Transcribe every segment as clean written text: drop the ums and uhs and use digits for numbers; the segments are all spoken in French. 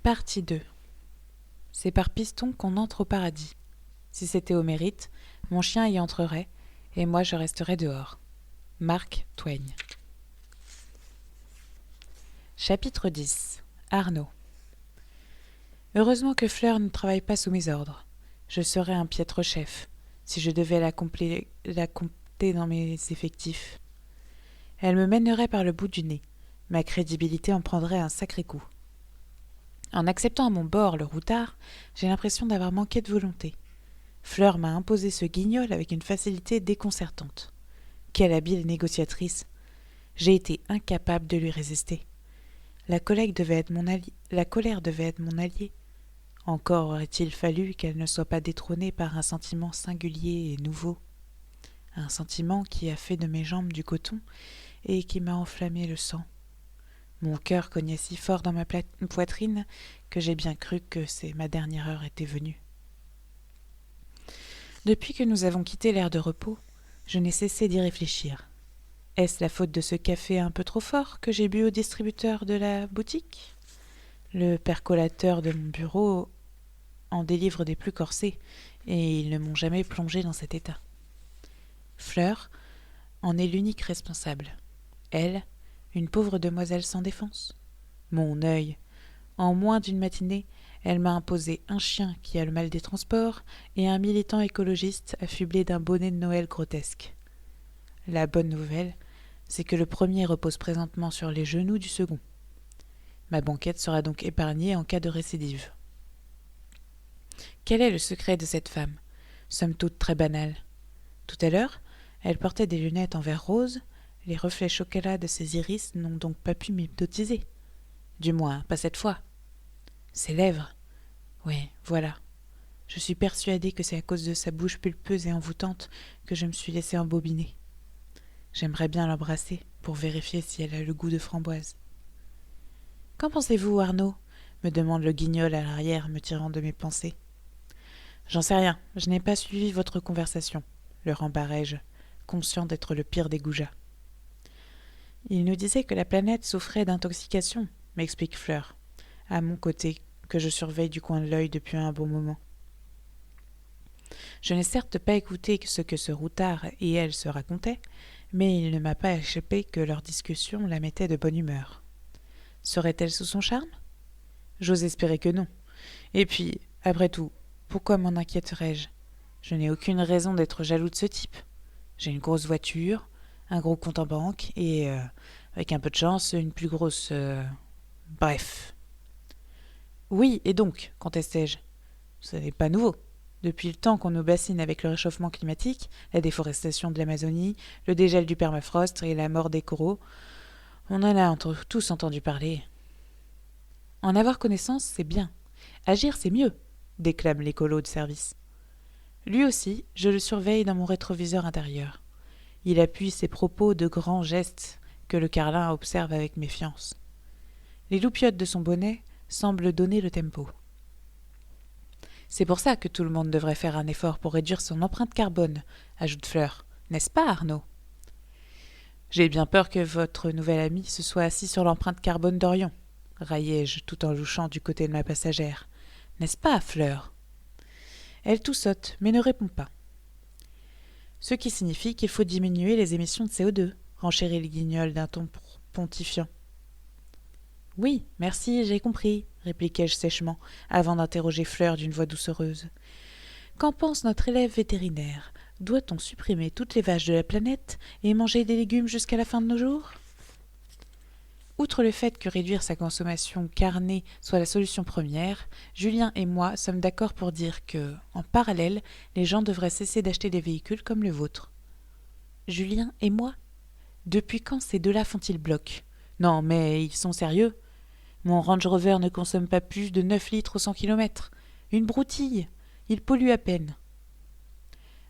Partie 2. C'est par piston qu'on entre au paradis. Si c'était au mérite, mon chien y entrerait, et moi je resterais dehors. Mark Twain. Chapitre 10. Arnaud. Heureusement que Fleur ne travaille pas sous mes ordres. Je serais un piètre chef, si je devais la compter dans mes effectifs. Elle me mènerait par le bout du nez. Ma crédibilité en prendrait un sacré coup. En acceptant à mon bord le routard, j'ai l'impression d'avoir manqué de volonté. Fleur m'a imposé ce guignol avec une facilité déconcertante. Quelle habile négociatrice! J'ai été incapable de lui résister. La colère devait être mon allié. Encore aurait-il fallu qu'elle ne soit pas détrônée par un sentiment singulier et nouveau. Un sentiment qui a fait de mes jambes du coton et qui m'a enflammé le sang. Mon cœur cognait si fort dans ma poitrine que j'ai bien cru que ma dernière heure était venue. Depuis que nous avons quitté l'aire de repos, je n'ai cessé d'y réfléchir. Est-ce la faute de ce café un peu trop fort que j'ai bu au distributeur de la boutique ? Le percolateur de mon bureau en délivre des plus corsés, et ils ne m'ont jamais plongé dans cet état. Fleur en est l'unique responsable. Elle, une pauvre demoiselle sans défense. Mon œil. En moins d'une matinée, elle m'a imposé un chien qui a le mal des transports et un militant écologiste affublé d'un bonnet de Noël grotesque. La bonne nouvelle, c'est que le premier repose présentement sur les genoux du second. Ma banquette sera donc épargnée en cas de récidive. Quel est le secret de cette femme, somme toute très banale ? Tout à l'heure, elle portait des lunettes en verre rose. Les reflets chocolat de ses iris n'ont donc pas pu m'hypnotiser. Du moins, pas cette fois. Ses lèvres. Oui, voilà. Je suis persuadée que c'est à cause de sa bouche pulpeuse et envoûtante que je me suis laissée embobiner. J'aimerais bien l'embrasser pour vérifier si elle a le goût de framboise. « Qu'en pensez-vous, Arnaud ?» me demande le guignol à l'arrière, me tirant de mes pensées. « J'en sais rien, je n'ai pas suivi votre conversation, » le rembarrai-je, conscient d'être le pire des goujats. « Il nous disait que la planète souffrait d'intoxication, » m'explique Fleur, à mon côté, que je surveille du coin de l'œil depuis un bon moment. Je n'ai certes pas écouté ce que ce routard et elle se racontaient, mais il ne m'a pas échappé que leur discussion la mettait de bonne humeur. Serait-elle sous son charme ? J'ose espérer que non. Et puis, après tout, pourquoi m'en inquiéterais-je ? Je n'ai aucune raison d'être jaloux de ce type. J'ai une grosse voiture, un gros compte en banque et, avec un peu de chance, une plus grosse... Bref. Oui, et donc, contestai-je. Ce n'est pas nouveau. Depuis le temps qu'on nous bassine avec le réchauffement climatique, la déforestation de l'Amazonie, le dégel du permafrost et la mort des coraux, on en a tous entendu parler. En avoir connaissance, c'est bien. Agir, c'est mieux, déclame l'écolo de service. Lui aussi, je le surveille dans mon rétroviseur intérieur. Il appuie ses propos de grands gestes que le carlin observe avec méfiance. Les loupiottes de son bonnet semblent donner le tempo. C'est pour ça que tout le monde devrait faire un effort pour réduire son empreinte carbone, ajoute Fleur. N'est-ce pas, Arnaud ? J'ai bien peur que votre nouvel ami se soit assis sur l'empreinte carbone d'Orion, raillai-je tout en louchant du côté de ma passagère. N'est-ce pas, Fleur ? Elle toussote, mais ne répond pas. Ce qui signifie qu'il faut diminuer les émissions de CO2, renchérit le guignol d'un ton pontifiant. Oui, merci, j'ai compris, répliquai-je sèchement, avant d'interroger Fleur d'une voix doucereuse. Qu'en pense notre élève vétérinaire ? Doit-on supprimer toutes les vaches de la planète et manger des légumes jusqu'à la fin de nos jours ? Outre le fait que réduire sa consommation carnée soit la solution première, Julien et moi sommes d'accord pour dire que, en parallèle, les gens devraient cesser d'acheter des véhicules comme le vôtre. Julien et moi ? Depuis quand ces deux-là font-ils bloc ? Non, mais ils sont sérieux ? Mon Range Rover ne consomme pas plus de 9 litres au 100 km. Une broutille. Il pollue à peine.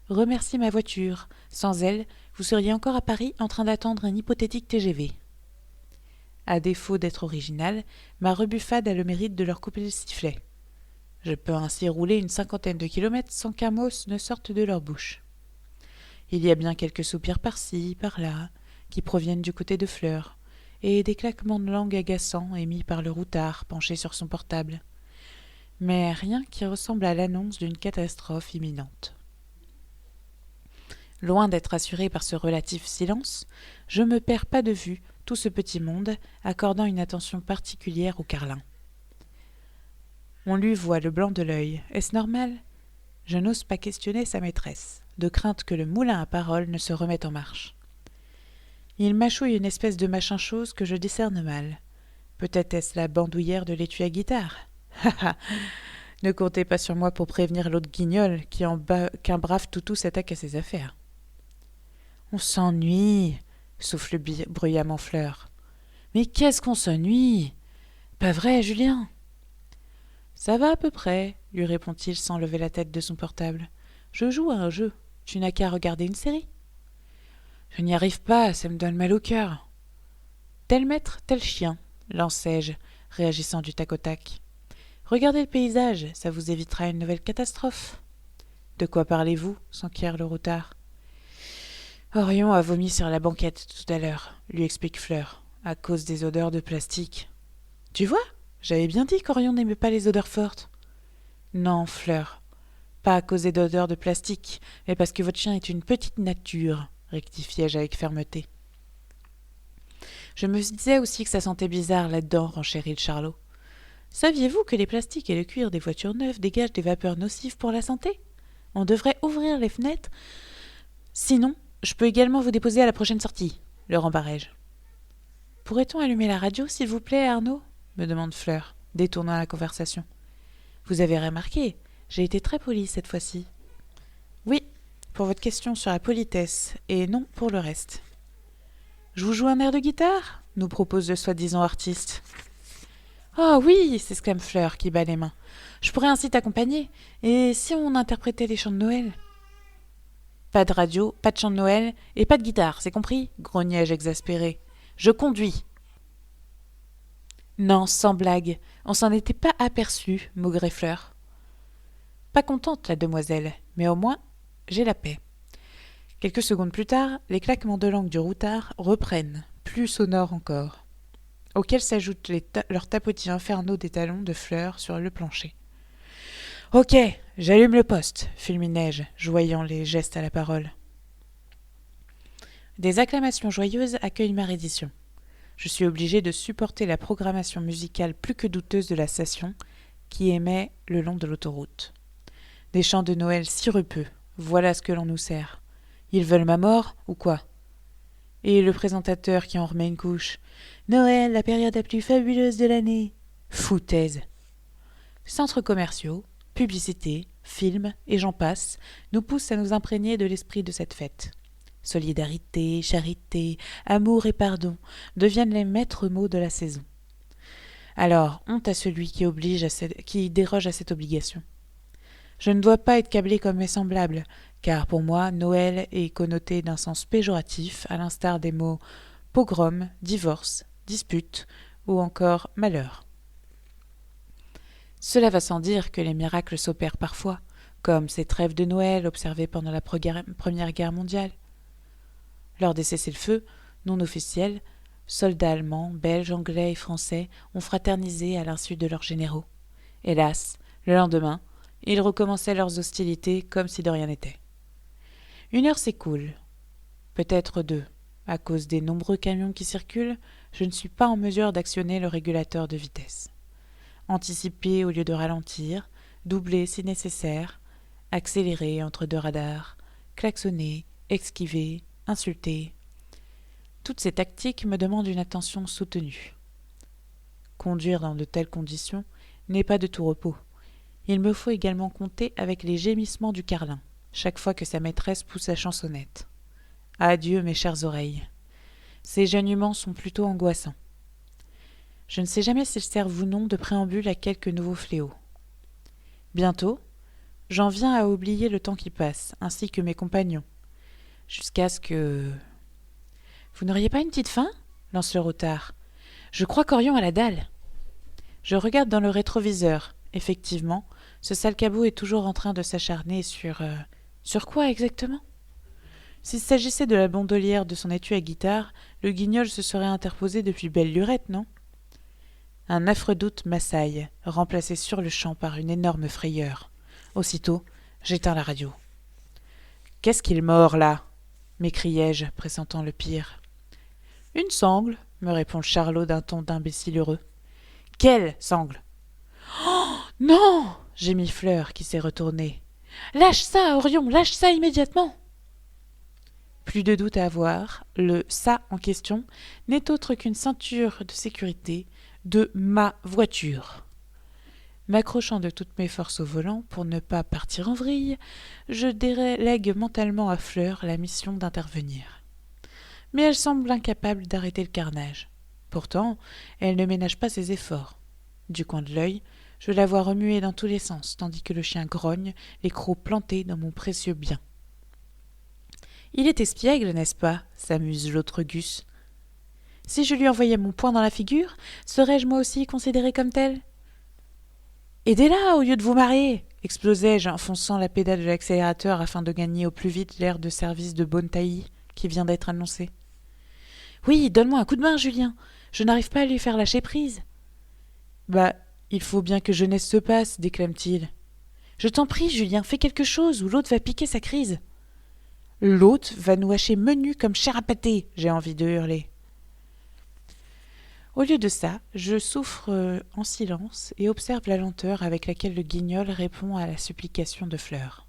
Remercie ma voiture. Sans elle, vous seriez encore à Paris en train d'attendre un hypothétique TGV. À défaut d'être original, ma rebuffade a le mérite de leur couper le sifflet. Je peux ainsi rouler une 50aine de kilomètres sans qu'un mot ne sorte de leur bouche. Il y a bien quelques soupirs par-ci, par-là, qui proviennent du côté de Fleur, et des claquements de langue agaçants émis par le routard penché sur son portable. Mais rien qui ressemble à l'annonce d'une catastrophe imminente. Loin d'être assuré par ce relatif silence, je me perds pas de vue tout ce petit monde, accordant une attention particulière au carlin. On lui voit le blanc de l'œil. Est-ce normal ? Je n'ose pas questionner sa maîtresse, de crainte que le moulin à paroles ne se remette en marche. Il mâchouille une espèce de machin-chose que je discerne mal. Peut-être est-ce la bandoulière de l'étui à guitare ? Ne comptez pas sur moi pour prévenir l'autre guignol qu'un brave toutou s'attaque à ses affaires. On s'ennuie, souffle bruyamment Fleur. Mais qu'est-ce qu'on s'ennuie ? Pas vrai, Julien ? Ça va à peu près, lui répond-il sans lever la tête de son portable. Je joue à un jeu. Tu n'as qu'à regarder une série. Je n'y arrive pas, ça me donne mal au cœur. Tel maître, tel chien, lançai-je, réagissant du tac au tac. Regardez le paysage, ça vous évitera une nouvelle catastrophe. De quoi parlez-vous ? s'enquiert le routard. Orion a vomi sur la banquette tout à l'heure, lui explique Fleur, à cause des odeurs de plastique. Tu vois ? J'avais bien dit qu'Orion n'aimait pas les odeurs fortes. Non, Fleur, pas à cause des odeurs de plastique, mais parce que votre chien est une petite nature, rectifiai-je avec fermeté. Je me disais aussi que ça sentait bizarre là-dedans, renchérit le Charlot. Saviez-vous que les plastiques et le cuir des voitures neuves dégagent des vapeurs nocives pour la santé ? On devrait ouvrir les fenêtres. Sinon, je peux également vous déposer à la prochaine sortie, le rembarrai-je. Pourrait-on allumer la radio, s'il vous plaît, Arnaud ? me demande Fleur, détournant la conversation. Vous avez remarqué, j'ai été très polie cette fois-ci. Oui, pour votre question sur la politesse, et non pour le reste. Je vous joue un air de guitare ? nous propose le soi-disant artiste. Oh oui, s'exclame Fleur, qui bat les mains. Je pourrais ainsi t'accompagner. Et si on interprétait les chants de Noël ? Pas de radio, pas de chants de Noël, et pas de guitare, c'est compris ? grognai-je exaspéré. Je conduis. Non, sans blague, on s'en était pas aperçu, maugrait Fleur. Pas contente, la demoiselle, mais au moins, j'ai la paix. Quelques secondes plus tard, les claquements de langue du routard reprennent, plus sonores encore, auxquels s'ajoutent leurs tapotis infernaux des talons de Fleur sur le plancher. « Ok, j'allume le poste », fulminai-je, joignant les gestes à la parole. Des acclamations joyeuses accueillent ma reddition. Je suis obligé de supporter la programmation musicale plus que douteuse de la station qui émet le long de l'autoroute. Des chants de Noël sirupeux, voilà ce que l'on nous sert. Ils veulent ma mort, ou quoi ? Et le présentateur qui en remet une couche. Noël, la période la plus fabuleuse de l'année. Foutaise. Centres commerciaux, publicités, films, et j'en passe, nous poussent à nous imprégner de l'esprit de cette fête. Solidarité, charité, amour et pardon deviennent les maîtres mots de la saison. Alors, honte à celui qui déroge à cette obligation. Je ne dois pas être câblé comme mes semblables, car pour moi, Noël est connoté d'un sens péjoratif, à l'instar des mots pogrom, divorce, dispute ou encore malheur. Cela va sans dire que les miracles s'opèrent parfois, comme ces trêves de Noël observées pendant la Première Guerre mondiale. Lors des cessez-le-feu, non officiels, soldats allemands, belges, anglais et français ont fraternisé à l'insu de leurs généraux. Hélas, le lendemain, ils recommençaient leurs hostilités comme si de rien n'était. 1 heure s'écoule, peut-être 2. À cause des nombreux camions qui circulent, je ne suis pas en mesure d'actionner le régulateur de vitesse. Anticiper au lieu de ralentir, doubler si nécessaire, accélérer entre 2 radars, klaxonner, esquiver, insulter. Toutes ces tactiques me demandent une attention soutenue. Conduire dans de telles conditions n'est pas de tout repos. Il me faut également compter avec les gémissements du carlin, chaque fois que sa maîtresse pousse la chansonnette. Adieu mes chères oreilles. Ces geignements sont plutôt angoissants. Je ne sais jamais s'ils servent ou non de préambule à quelque nouveau fléau. Bientôt, j'en viens à oublier le temps qui passe, ainsi que mes compagnons, jusqu'à ce que... Vous n'auriez pas une petite faim ? lance le routard. Je crois qu'Orion a la dalle. Je regarde dans le rétroviseur. Effectivement, ce sale cabot est toujours en train de s'acharner sur... Sur quoi exactement ? S'il s'agissait de la bandolière de son étui à guitare, le guignol se serait interposé depuis belle lurette, non? Un affreux doute m'assaille, remplacé sur-le-champ par une énorme frayeur. Aussitôt, j'éteins la radio. « Qu'est-ce qu'il mord, là ?» m'écriai-je, pressentant le pire. « Une sangle, » me répond Charlot d'un ton d'imbécile heureux. « Quelle sangle ?»« Oh, non !» gémit Fleur, qui s'est retournée. « Lâche ça, Orion, lâche ça immédiatement !» Plus de doute à avoir, le « ça » en question n'est autre qu'une ceinture de sécurité de ma voiture. M'accrochant de toutes mes forces au volant pour ne pas partir en vrille, je délègue mentalement à Fleur la mission d'intervenir. Mais elle semble incapable d'arrêter le carnage. Pourtant, elle ne ménage pas ses efforts. Du coin de l'œil, je la vois remuer dans tous les sens, tandis que le chien grogne, les crocs plantés dans mon précieux bien. « Il est espiègle, n'est-ce pas ?» s'amuse l'autre Gus. « Si je lui envoyais mon poing dans la figure, serais-je moi aussi considéré comme tel ?»« Aidez-la au lieu de vous marier !» explosai-je en fonçant la pédale de l'accélérateur afin de gagner au plus vite l'aire de service de Bonne-Taillis qui vient d'être annoncé. « Oui, donne-moi un coup de main, Julien. Je n'arrive pas à lui faire lâcher prise. »« Bah, il faut bien que jeunesse se passe, déclame-t-il. »« Je t'en prie, Julien, fais quelque chose ou l'autre va piquer sa crise. »« L'autre va nous hacher menu comme chair à pâté, j'ai envie de hurler. » Au lieu de ça, je souffre en silence et observe la lenteur avec laquelle le guignol répond à la supplication de Fleur.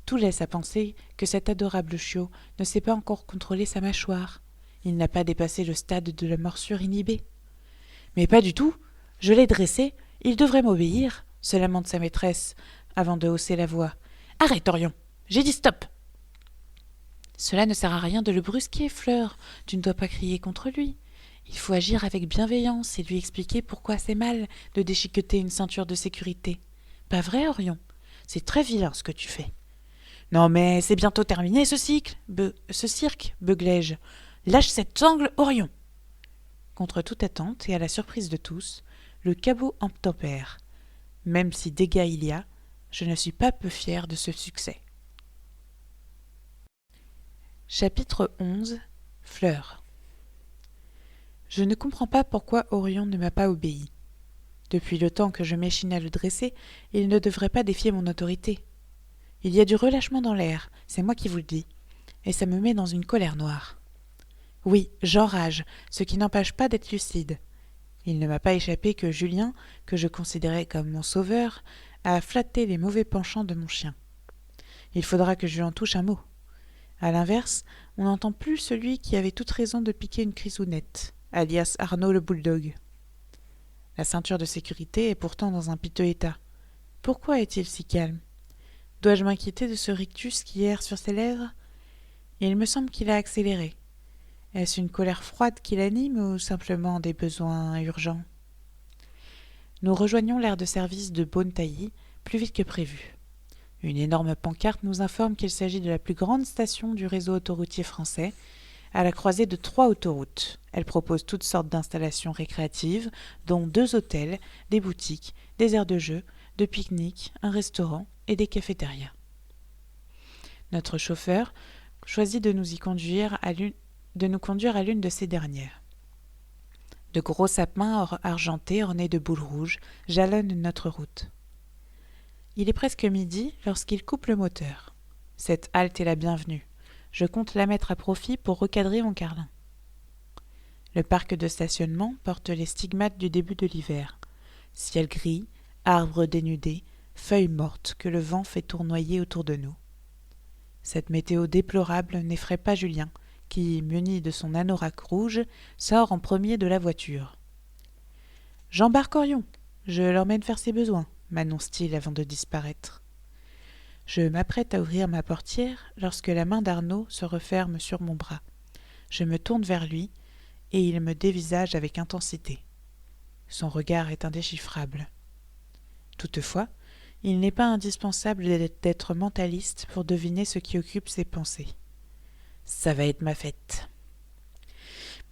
Tout laisse à penser que cet adorable chiot ne sait pas encore contrôler sa mâchoire. Il n'a pas dépassé le stade de la morsure inhibée. « Mais pas du tout. Je l'ai dressé. Il devrait m'obéir, » se lamente sa maîtresse avant de hausser la voix. « Arrête, Orion. J'ai dit stop. » Cela ne sert à rien de le brusquer, Fleur. Tu ne dois pas crier contre lui. Il faut agir avec bienveillance et lui expliquer pourquoi c'est mal de déchiqueter une ceinture de sécurité. Pas vrai, Orion? C'est très vilain ce que tu fais. « Non mais c'est bientôt terminé ce cirque, beuglai-je. Lâche cette sangle, Orion !» Contre toute attente et à la surprise de tous, le cabot obtempère. Même si dégâts il y a, je ne suis pas peu fier de ce succès. Chapitre 11. Fleur. Je ne comprends pas pourquoi Orion ne m'a pas obéi. Depuis le temps que je m'échine à le dresser, il ne devrait pas défier mon autorité. Il y a du relâchement dans l'air, c'est moi qui vous le dis, et ça me met dans une colère noire. Oui, j'enrage, ce qui n'empêche pas d'être lucide. Il ne m'a pas échappé que Julien, que je considérais comme mon sauveur, a flatté les mauvais penchants de mon chien. Il faudra que je lui en touche un mot. À l'inverse, on n'entend plus celui qui avait toute raison de piquer une crisounette, alias Arnaud le bulldog. La ceinture de sécurité est pourtant dans un piteux état. Pourquoi est-il si calme? Dois-je m'inquiéter de ce rictus qui erre sur ses lèvres? Il me semble qu'il a accéléré. Est-ce une colère froide qui l'anime ou simplement des besoins urgents? Nous rejoignons l'aire de service de Bonne-Taillis plus vite que prévu. Une énorme pancarte nous informe qu'il s'agit de la plus grande station du réseau autoroutier français, à la croisée de 3 autoroutes. Elle propose toutes sortes d'installations récréatives, dont 2 hôtels, des boutiques, des aires de jeux, de pique-niques, un restaurant et des cafétérias. Notre chauffeur choisit de nous conduire à l'une de ces dernières. De gros sapins argentés ornés de boules rouges jalonnent notre route. Il est presque midi lorsqu'il coupe le moteur. Cette halte est la bienvenue. Je compte la mettre à profit pour recadrer mon carlin. Le parc de stationnement porte les stigmates du début de l'hiver. Ciel gris, arbres dénudés, feuilles mortes que le vent fait tournoyer autour de nous. Cette météo déplorable n'effraie pas Julien, qui, muni de son anorak rouge, sort en premier de la voiture. « J'embarque Orion, je l'emmène faire ses besoins », m'annonce-t-il avant de disparaître. Je m'apprête à ouvrir ma portière lorsque la main d'Arnaud se referme sur mon bras. Je me tourne vers lui et il me dévisage avec intensité. Son regard est indéchiffrable. Toutefois, il n'est pas indispensable d'être mentaliste pour deviner ce qui occupe ses pensées. Ça va être ma fête.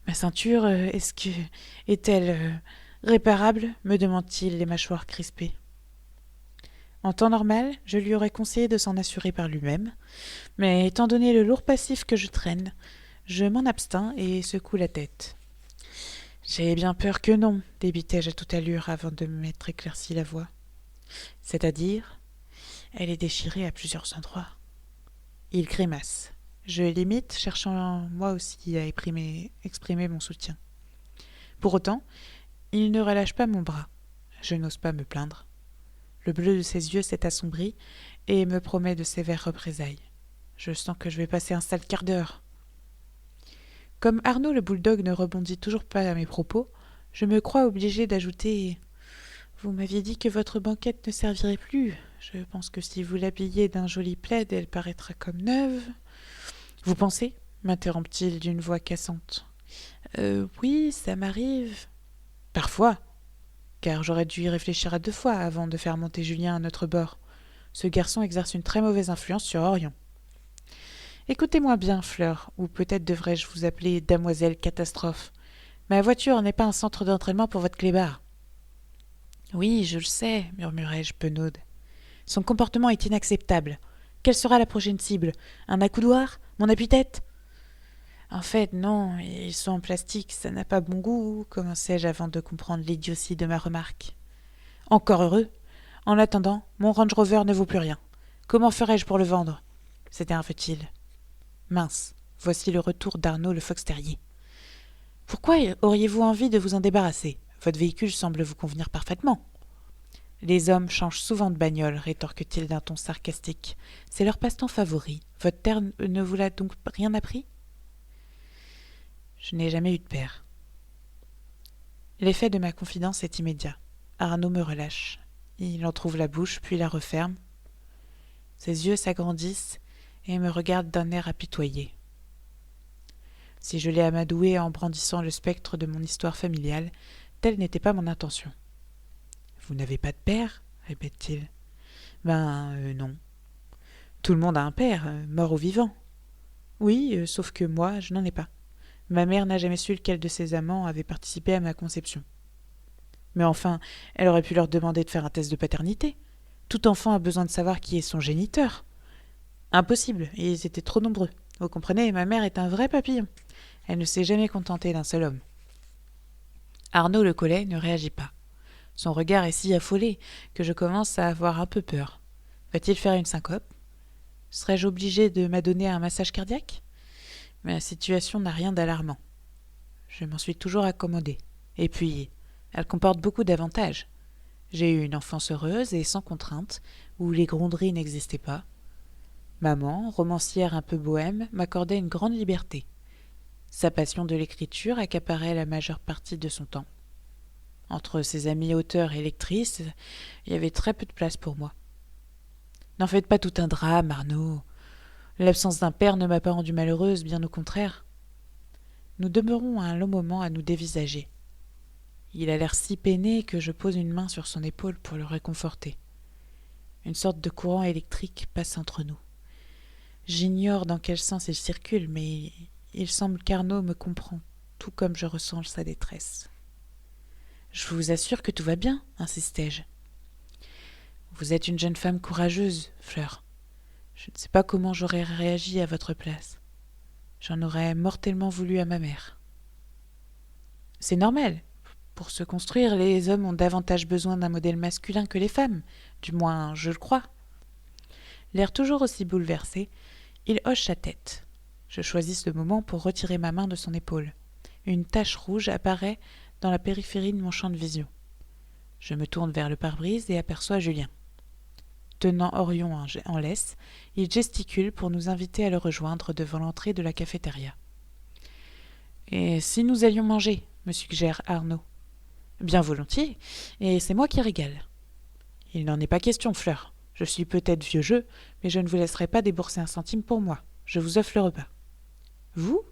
Ma ceinture, est-elle réparable? Me demande-t-il, les mâchoires crispées. En temps normal, je lui aurais conseillé de s'en assurer par lui-même, mais étant donné le lourd passif que je traîne, je m'en abstins et secoue la tête. J'ai bien peur que non, débitai-je à toute allure avant de m'être éclairci la voix. C'est-à-dire, elle est déchirée à plusieurs endroits. Il grimace. Je l'imite, cherchant moi aussi à exprimer mon soutien. Pour autant, il ne relâche pas mon bras. Je n'ose pas me plaindre. Le bleu de ses yeux s'est assombri et me promet de sévères représailles. Je sens que je vais passer un sale quart d'heure. Comme Arnaud le bulldog ne rebondit toujours pas à mes propos, je me crois obligée d'ajouter « Vous m'aviez dit que votre banquette ne servirait plus. Je pense que si vous l'habillez d'un joli plaid, elle paraîtra comme neuve. » « Vous pensez » m'interrompt-il d'une voix cassante. « Oui, ça m'arrive. »« Parfois. Car j'aurais dû y réfléchir à 2 fois avant de faire monter Julien à notre bord. Ce garçon exerce une très mauvaise influence sur Orion. » Écoutez-moi bien, Fleur, ou peut-être devrais-je vous appeler Damoiselle Catastrophe. Ma voiture n'est pas un centre d'entraînement pour votre clébard. Oui, je le sais, murmurai-je penaude. Son comportement est inacceptable. Quelle sera la prochaine cible? Un accoudoir? Mon appuie-tête? En fait, non, ils sont en plastique, ça n'a pas bon goût, commençai-je avant de comprendre l'idiotie de ma remarque. Encore heureux. En attendant, mon Range Rover ne vaut plus rien. Comment ferais-je pour le vendre? S'énerve-t-il. Mince, voici le retour d'Arnaud le fox terrier. Pourquoi auriez-vous envie de vous en débarrasser? Votre véhicule semble vous convenir parfaitement. Les hommes changent souvent de bagnole, rétorque-t-il d'un ton sarcastique. C'est leur passe-temps favori. Votre père ne vous l'a donc rien appris? Je n'ai jamais eu de père. L'effet de ma confidence est immédiat. Arnaud me relâche. Il entr'ouvre la bouche, puis la referme. Ses yeux s'agrandissent et me regarde d'un air apitoyé. Si je l'ai amadoué en brandissant le spectre de mon histoire familiale, telle n'était pas mon intention. « Vous n'avez pas de père ?» répète-t-il. « Non. Tout le monde a un père, mort ou vivant. »« Oui, sauf que moi, je n'en ai pas. Ma mère n'a jamais su lequel de ses amants avait participé à ma conception. Mais enfin, elle aurait pu leur demander de faire un test de paternité. Tout enfant a besoin de savoir qui est son géniteur. Impossible, ils étaient trop nombreux. Vous comprenez, ma mère est un vrai papillon. Elle ne s'est jamais contentée d'un seul homme. » Arnaud le Collet ne réagit pas. Son regard est si affolé que je commence à avoir un peu peur. Va-t-il faire une syncope? Serais-je obligée de m'adonner à un massage cardiaque? Ma situation n'a rien d'alarmant. Je m'en suis toujours accommodée. Et puis, elle comporte beaucoup d'avantages. J'ai eu une enfance heureuse et sans contrainte, où les gronderies n'existaient pas. Maman, romancière un peu bohème, m'accordait une grande liberté. Sa passion de l'écriture accaparait la majeure partie de son temps. Entre ses amis auteurs et lectrices, il y avait très peu de place pour moi. N'en faites pas tout un drame, Arnaud. L'absence d'un père ne m'a pas rendue malheureuse, bien au contraire. Nous demeurons un long moment à nous dévisager. Il a l'air si peiné que je pose une main sur son épaule pour le réconforter. Une sorte de courant électrique passe entre nous. J'ignore dans quel sens il circule, mais il semble qu'Arnaud me comprend, tout comme je ressens sa détresse. « Je vous assure que tout va bien, insistai-je. Vous êtes une jeune femme courageuse, Fleur. Je ne sais pas comment j'aurais réagi à votre place. J'en aurais mortellement voulu à ma mère. C'est normal. Pour se construire, les hommes ont davantage besoin d'un modèle masculin que les femmes, du moins je le crois. » L'air toujours aussi bouleversé, il hoche sa tête. Je choisis ce moment pour retirer ma main de son épaule. Une tache rouge apparaît dans la périphérie de mon champ de vision. Je me tourne vers le pare-brise et aperçois Julien. Tenant Orion en laisse, il gesticule pour nous inviter à le rejoindre devant l'entrée de la cafétéria. « Et si nous allions manger ?» me suggère Arnaud. « Bien volontiers, et c'est moi qui régale. »« Il n'en est pas question, Fleur. Je suis peut-être vieux jeu, mais je ne vous laisserai pas débourser un centime pour moi. Je vous offre le repas. »« Vous ? » ?»«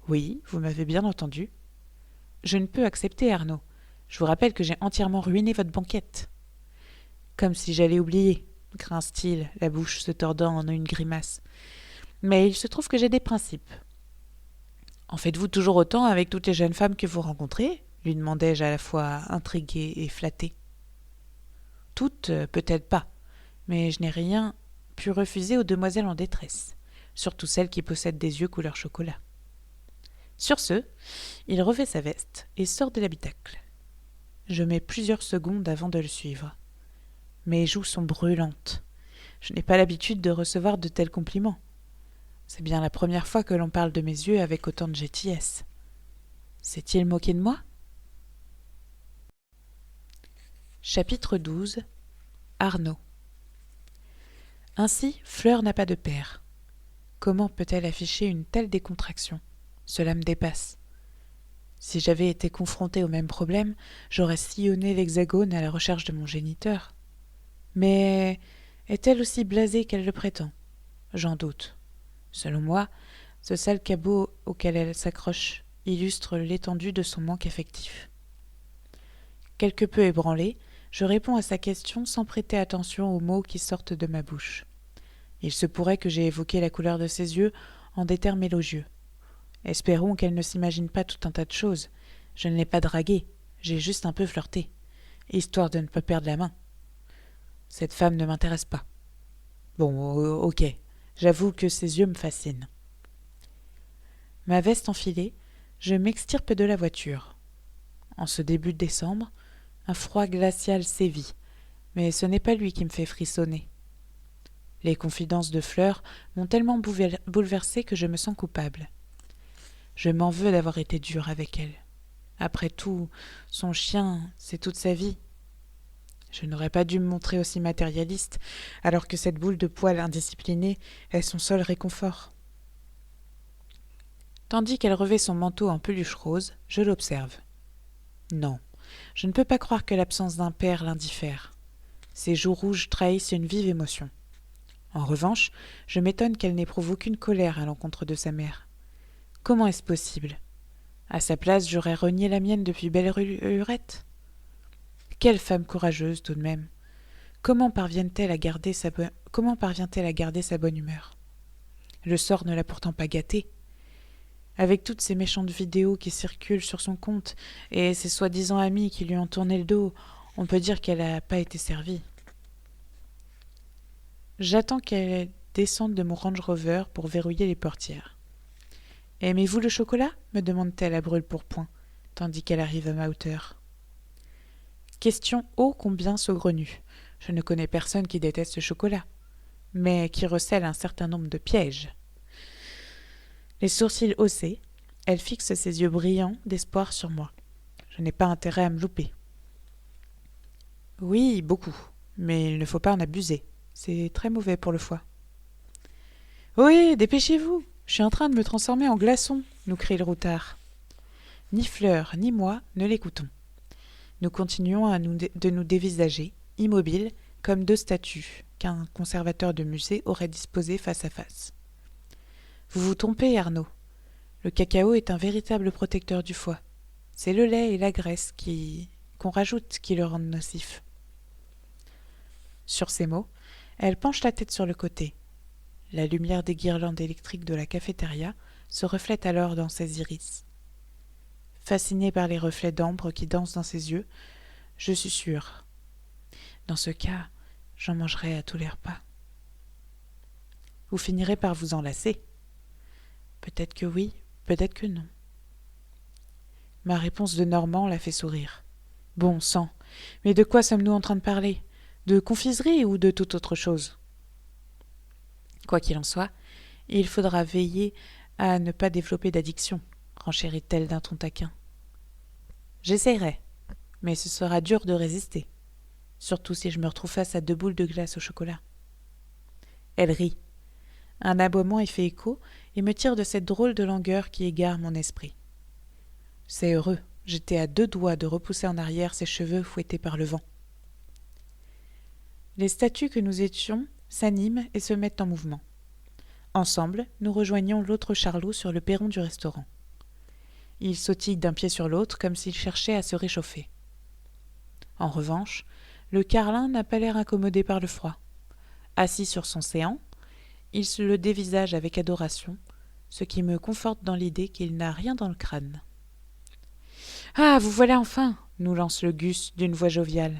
Oui, vous m'avez bien entendu. »« Je ne peux accepter, Arnaud. Je vous rappelle que j'ai entièrement ruiné votre banquette. »« Comme si j'allais oublier, grince-t-il, la bouche se tordant en une grimace. Mais il se trouve que j'ai des principes. »« En faites-vous toujours autant avec toutes les jeunes femmes que vous rencontrez ?» lui demandai-je à la fois intrigué et flatté. « Toutes, peut-être pas. mais je n'ai rien pu refuser aux demoiselles en détresse, surtout celles qui possèdent des yeux couleur chocolat. Sur ce, il revêt sa veste et sort de l'habitacle. Je mets plusieurs secondes avant de le suivre. Mes joues sont brûlantes. Je n'ai pas l'habitude de recevoir de tels compliments. C'est bien la première fois que l'on parle de mes yeux avec autant de gentillesse. S'est-il moqué de moi? Chapitre 12. Arnaud. Ainsi, Fleur n'a pas de père. Comment peut-elle afficher une telle décontraction? Cela me dépasse. Si j'avais été confronté au même problème, j'aurais sillonné l'Hexagone à la recherche de mon géniteur. Mais est-elle aussi blasée qu'elle le prétend? J'en doute. Selon moi, ce sale cabot auquel elle s'accroche illustre l'étendue de son manque affectif. Quelque peu ébranlé, je réponds à sa question sans prêter attention aux mots qui sortent de ma bouche. Il se pourrait que j'aie évoqué la couleur de ses yeux en des termes élogieux. Espérons qu'elle ne s'imagine pas tout un tas de choses. Je ne l'ai pas draguée, j'ai juste un peu flirté, histoire de ne pas perdre la main. Cette femme ne m'intéresse pas. Bon, ok, j'avoue que ses yeux me fascinent. Ma veste enfilée, je m'extirpe de la voiture. En ce début de décembre, un froid glacial sévit, mais ce n'est pas lui qui me fait frissonner. Les confidences de Fleur m'ont tellement bouleversée que je me sens coupable. Je m'en veux d'avoir été dure avec elle. Après tout, son chien, c'est toute sa vie. Je n'aurais pas dû me montrer aussi matérialiste, alors que cette boule de poil indisciplinée est son seul réconfort. Tandis qu'elle revêt son manteau en peluche rose, je l'observe. Non, je ne peux pas croire que l'absence d'un père l'indiffère. Ses joues rouges trahissent une vive émotion. En revanche, je m'étonne qu'elle n'éprouve aucune colère à l'encontre de sa mère. Comment est-ce possible? À sa place, j'aurais renié la mienne depuis belle lurette. Quelle femme courageuse, tout de même. Comment parvient-elle à garder sa bonne humeur? Le sort ne l'a pourtant pas gâtée. Avec toutes ces méchantes vidéos qui circulent sur son compte et ses soi-disant amis qui lui ont tourné le dos, on peut dire qu'elle n'a pas été servie. J'attends qu'elle descende de mon Range Rover pour verrouiller les portières. « Aimez-vous le chocolat ?» me demande-t-elle à brûle-pourpoint, tandis qu'elle arrive à ma hauteur. Question ô combien saugrenue. Je ne connais personne qui déteste le chocolat, mais qui recèle un certain nombre de pièges. Les sourcils haussés, elle fixe ses yeux brillants d'espoir sur moi. Je n'ai pas intérêt à me louper. Oui, beaucoup, mais il ne faut pas en abuser. C'est très mauvais pour le foie. Oui, dépêchez-vous, je suis en train de me transformer en glaçon, nous crie le routard. Ni Fleur ni moi ne l'écoutons. Nous continuons de nous dévisager, immobiles, comme deux statues qu'un conservateur de musée aurait disposées face à face. Vous vous trompez, Arnaud. Le cacao est un véritable protecteur du foie. C'est le lait et la graisse qu'on rajoute qui le rendent nocif. Sur ces mots, elle penche la tête sur le côté. La lumière des guirlandes électriques de la cafétéria se reflète alors dans ses iris. Fasciné par les reflets d'ambre qui dansent dans ses yeux, je suis sûre. Dans ce cas, j'en mangerai à tous les repas. Vous finirez par vous enlacer. Peut-être que oui, peut-être que non. Ma réponse de Normand la fait sourire. Bon sang, mais de quoi sommes-nous en train de parler? De confiserie ou de toute autre chose? Quoi qu'il en soit, il faudra veiller à ne pas développer d'addiction, renchérit-elle d'un ton taquin. J'essayerai, mais ce sera dur de résister, surtout si je me retrouve face à 2 boules de glace au chocolat. Elle rit. Un aboiement y fait écho et me tire de cette drôle de langueur qui égare mon esprit. C'est heureux, j'étais à 2 doigts de repousser en arrière ses cheveux fouettés par le vent. Les statues que nous étions s'animent et se mettent en mouvement. Ensemble, nous rejoignons l'autre Charlot sur le perron du restaurant. Il sautille d'un pied sur l'autre comme s'il cherchait à se réchauffer. En revanche, le carlin n'a pas l'air incommodé par le froid. Assis sur son séant, il se le dévisage avec adoration, ce qui me conforte dans l'idée qu'il n'a rien dans le crâne. « Ah, vous voilà enfin !» nous lance le Gus d'une voix joviale.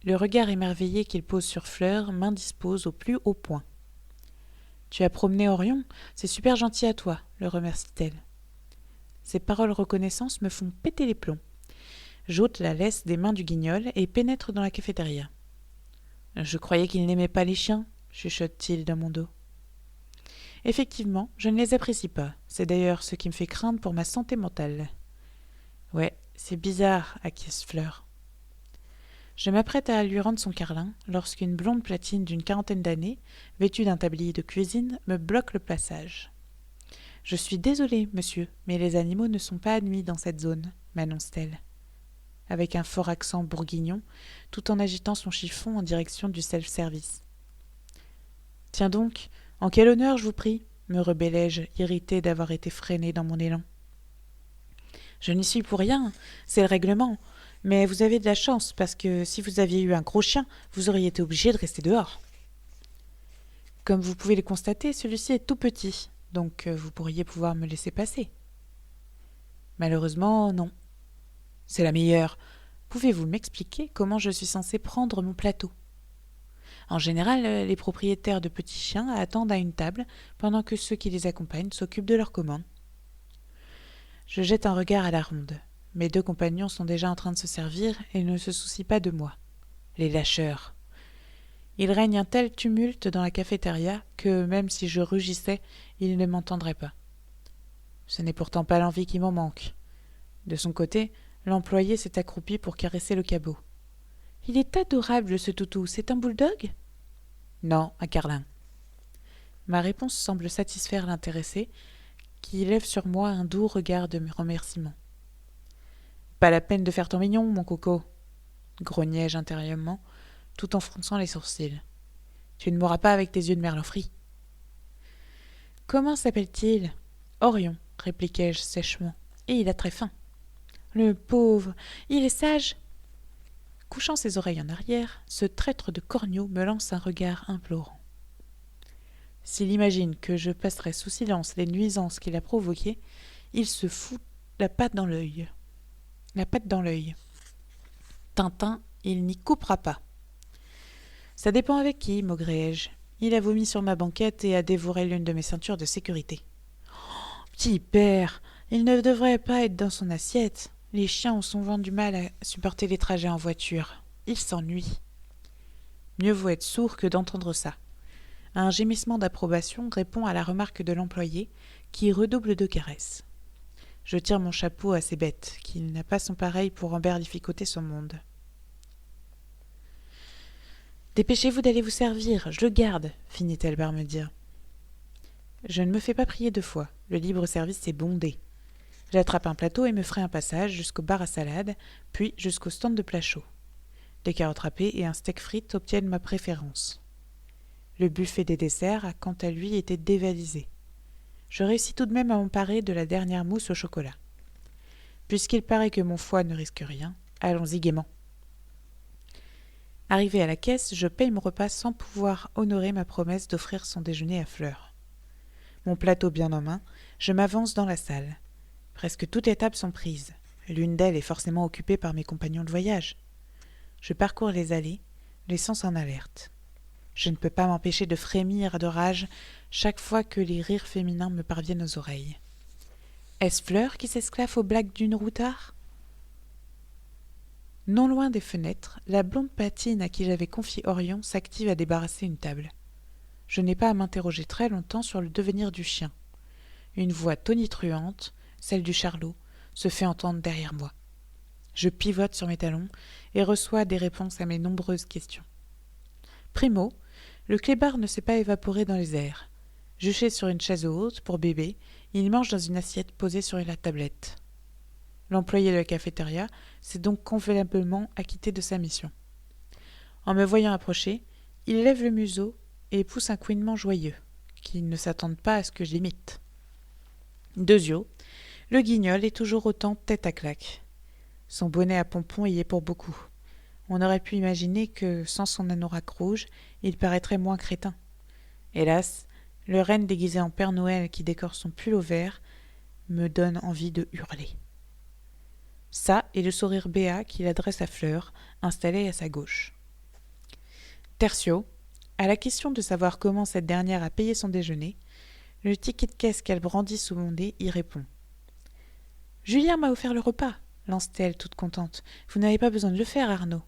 Le regard émerveillé qu'il pose sur Fleur m'indispose au plus haut point. « Tu as promené Orion, c'est super gentil à toi, le remercie-t-elle. Ces paroles reconnaissance me font péter les plombs. J'ôte la laisse des mains du Guignol et pénètre dans la cafétéria. « Je croyais qu'il n'aimait pas les chiens, chuchote-t-il dans mon dos. Effectivement, je ne les apprécie pas. C'est d'ailleurs ce qui me fait craindre pour ma santé mentale. Ouais, c'est bizarre, acquiesce Fleur. Je m'apprête à lui rendre son carlin lorsqu'une blonde platine d'une 40aine d'années, vêtue d'un tablier de cuisine, me bloque le passage. « Je suis désolée, monsieur, mais les animaux ne sont pas admis dans cette zone, m'annonce-t-elle, avec un fort accent bourguignon, tout en agitant son chiffon en direction du self-service. « Tiens donc, en quel honneur, je vous prie ?» me rebellai-je, irrité d'avoir été freiné dans mon élan. « Je n'y suis pour rien, c'est le règlement. Mais vous avez de la chance, parce que si vous aviez eu un gros chien, vous auriez été obligé de rester dehors. Comme vous pouvez le constater, celui-ci est tout petit, donc vous pourriez pouvoir me laisser passer. » Malheureusement, non. C'est la meilleure. Pouvez-vous m'expliquer comment je suis censé prendre mon plateau ? En général, les propriétaires de petits chiens attendent à une table pendant que ceux qui les accompagnent s'occupent de leurs commandes. Je jette un regard à la ronde. Mes 2 compagnons sont déjà en train de se servir et ne se soucient pas de moi. Les lâcheurs. Il règne un tel tumulte dans la cafétéria que, même si je rugissais, ils ne m'entendraient pas. Ce n'est pourtant pas l'envie qui m'en manque. De son côté, l'employé s'est accroupi pour caresser le cabot. « Il est adorable, ce toutou. C'est un bulldog ?» ?»« Non, un carlin. » Ma réponse semble satisfaire l'intéressé, qui lève sur moi un doux regard de remerciement. « Pas la peine de faire ton mignon, mon coco, » grognai-je intérieurement, tout en fronçant les sourcils. « Tu ne mourras pas avec tes yeux de merlan frit. »« Comment s'appelle-t-il ? » ?»« Orion, répliquai-je sèchement, et il a très faim. »« Le pauvre, il est sage ?» Couchant ses oreilles en arrière, ce traître de corneau me lance un regard implorant. S'il imagine que je passerai sous silence les nuisances qu'il a provoquées, il se fout la patte dans l'œil. Tintin, il n'y coupera pas. Ça dépend avec qui, maugréai-je. Il a vomi sur ma banquette et a dévoré l'une de mes ceintures de sécurité. Oh, petit père, il ne devrait pas être dans son assiette. Les chiens ont souvent du mal à supporter les trajets en voiture. Ils s'ennuient. Mieux vaut être sourd que d'entendre ça. Un gémissement d'approbation répond à la remarque de l'employé, qui redouble de caresses. Je tire mon chapeau à ces bêtes, qu'il n'a pas son pareil pour emberlificoter son monde. « Dépêchez-vous d'aller vous servir, je le garde, » finit-elle par me dire. Je ne me fais pas prier 2 fois, le libre-service est bondé. J'attrape un plateau et me ferai un passage jusqu'au bar à salade, puis jusqu'au stand de plats chauds. Des carottes râpées et un steak frites obtiennent ma préférence. Le buffet des desserts a quant à lui été dévalisé. Je réussis tout de même à m'emparer de la dernière mousse au chocolat. Puisqu'il paraît que mon foie ne risque rien, allons-y gaiement. Arrivé à la caisse, je paye mon repas sans pouvoir honorer ma promesse d'offrir son déjeuner à Fleur. Mon plateau bien en main, je m'avance dans la salle. Presque toutes les tables sont prises. L'une d'elles est forcément occupée par mes compagnons de voyage. Je parcours les allées, les sens en alerte. Je ne peux pas m'empêcher de frémir de rage chaque fois que les rires féminins me parviennent aux oreilles. Est-ce Fleur qui s'esclaffe aux blagues d'une routard ? Non loin des fenêtres, la blonde patine à qui j'avais confié Orion s'active à débarrasser une table. Je n'ai pas à m'interroger très longtemps sur le devenir du chien. Une voix tonitruante, celle du charlot, se fait entendre derrière moi. Je pivote sur mes talons et reçois des réponses à mes nombreuses questions. Primo, le clébard ne s'est pas évaporé dans les airs. Juché sur une chaise haute pour bébé, il mange dans une assiette posée sur la tablette. L'employé de la cafétéria s'est donc convenablement acquitté de sa mission. En me voyant approcher, il lève le museau et pousse un couinement joyeux, qui ne s'attendent pas à ce que je l'imite. Deuxio, le Guignol est toujours autant tête à claque. Son bonnet à pompons y est pour beaucoup. On aurait pu imaginer que, sans son anorak rouge, il paraîtrait moins crétin. Hélas, le renne déguisé en Père Noël qui décore son pull au vert me donne envie de hurler. Ça et le sourire béat qu'il adresse à Fleur, installée à sa gauche. Tertio, à la question de savoir comment cette dernière a payé son déjeuner, le ticket de caisse qu'elle brandit sous mon nez y répond. « Julien m'a offert le repas, lance-t-elle toute contente. Vous n'avez pas besoin de le faire, Arnaud. »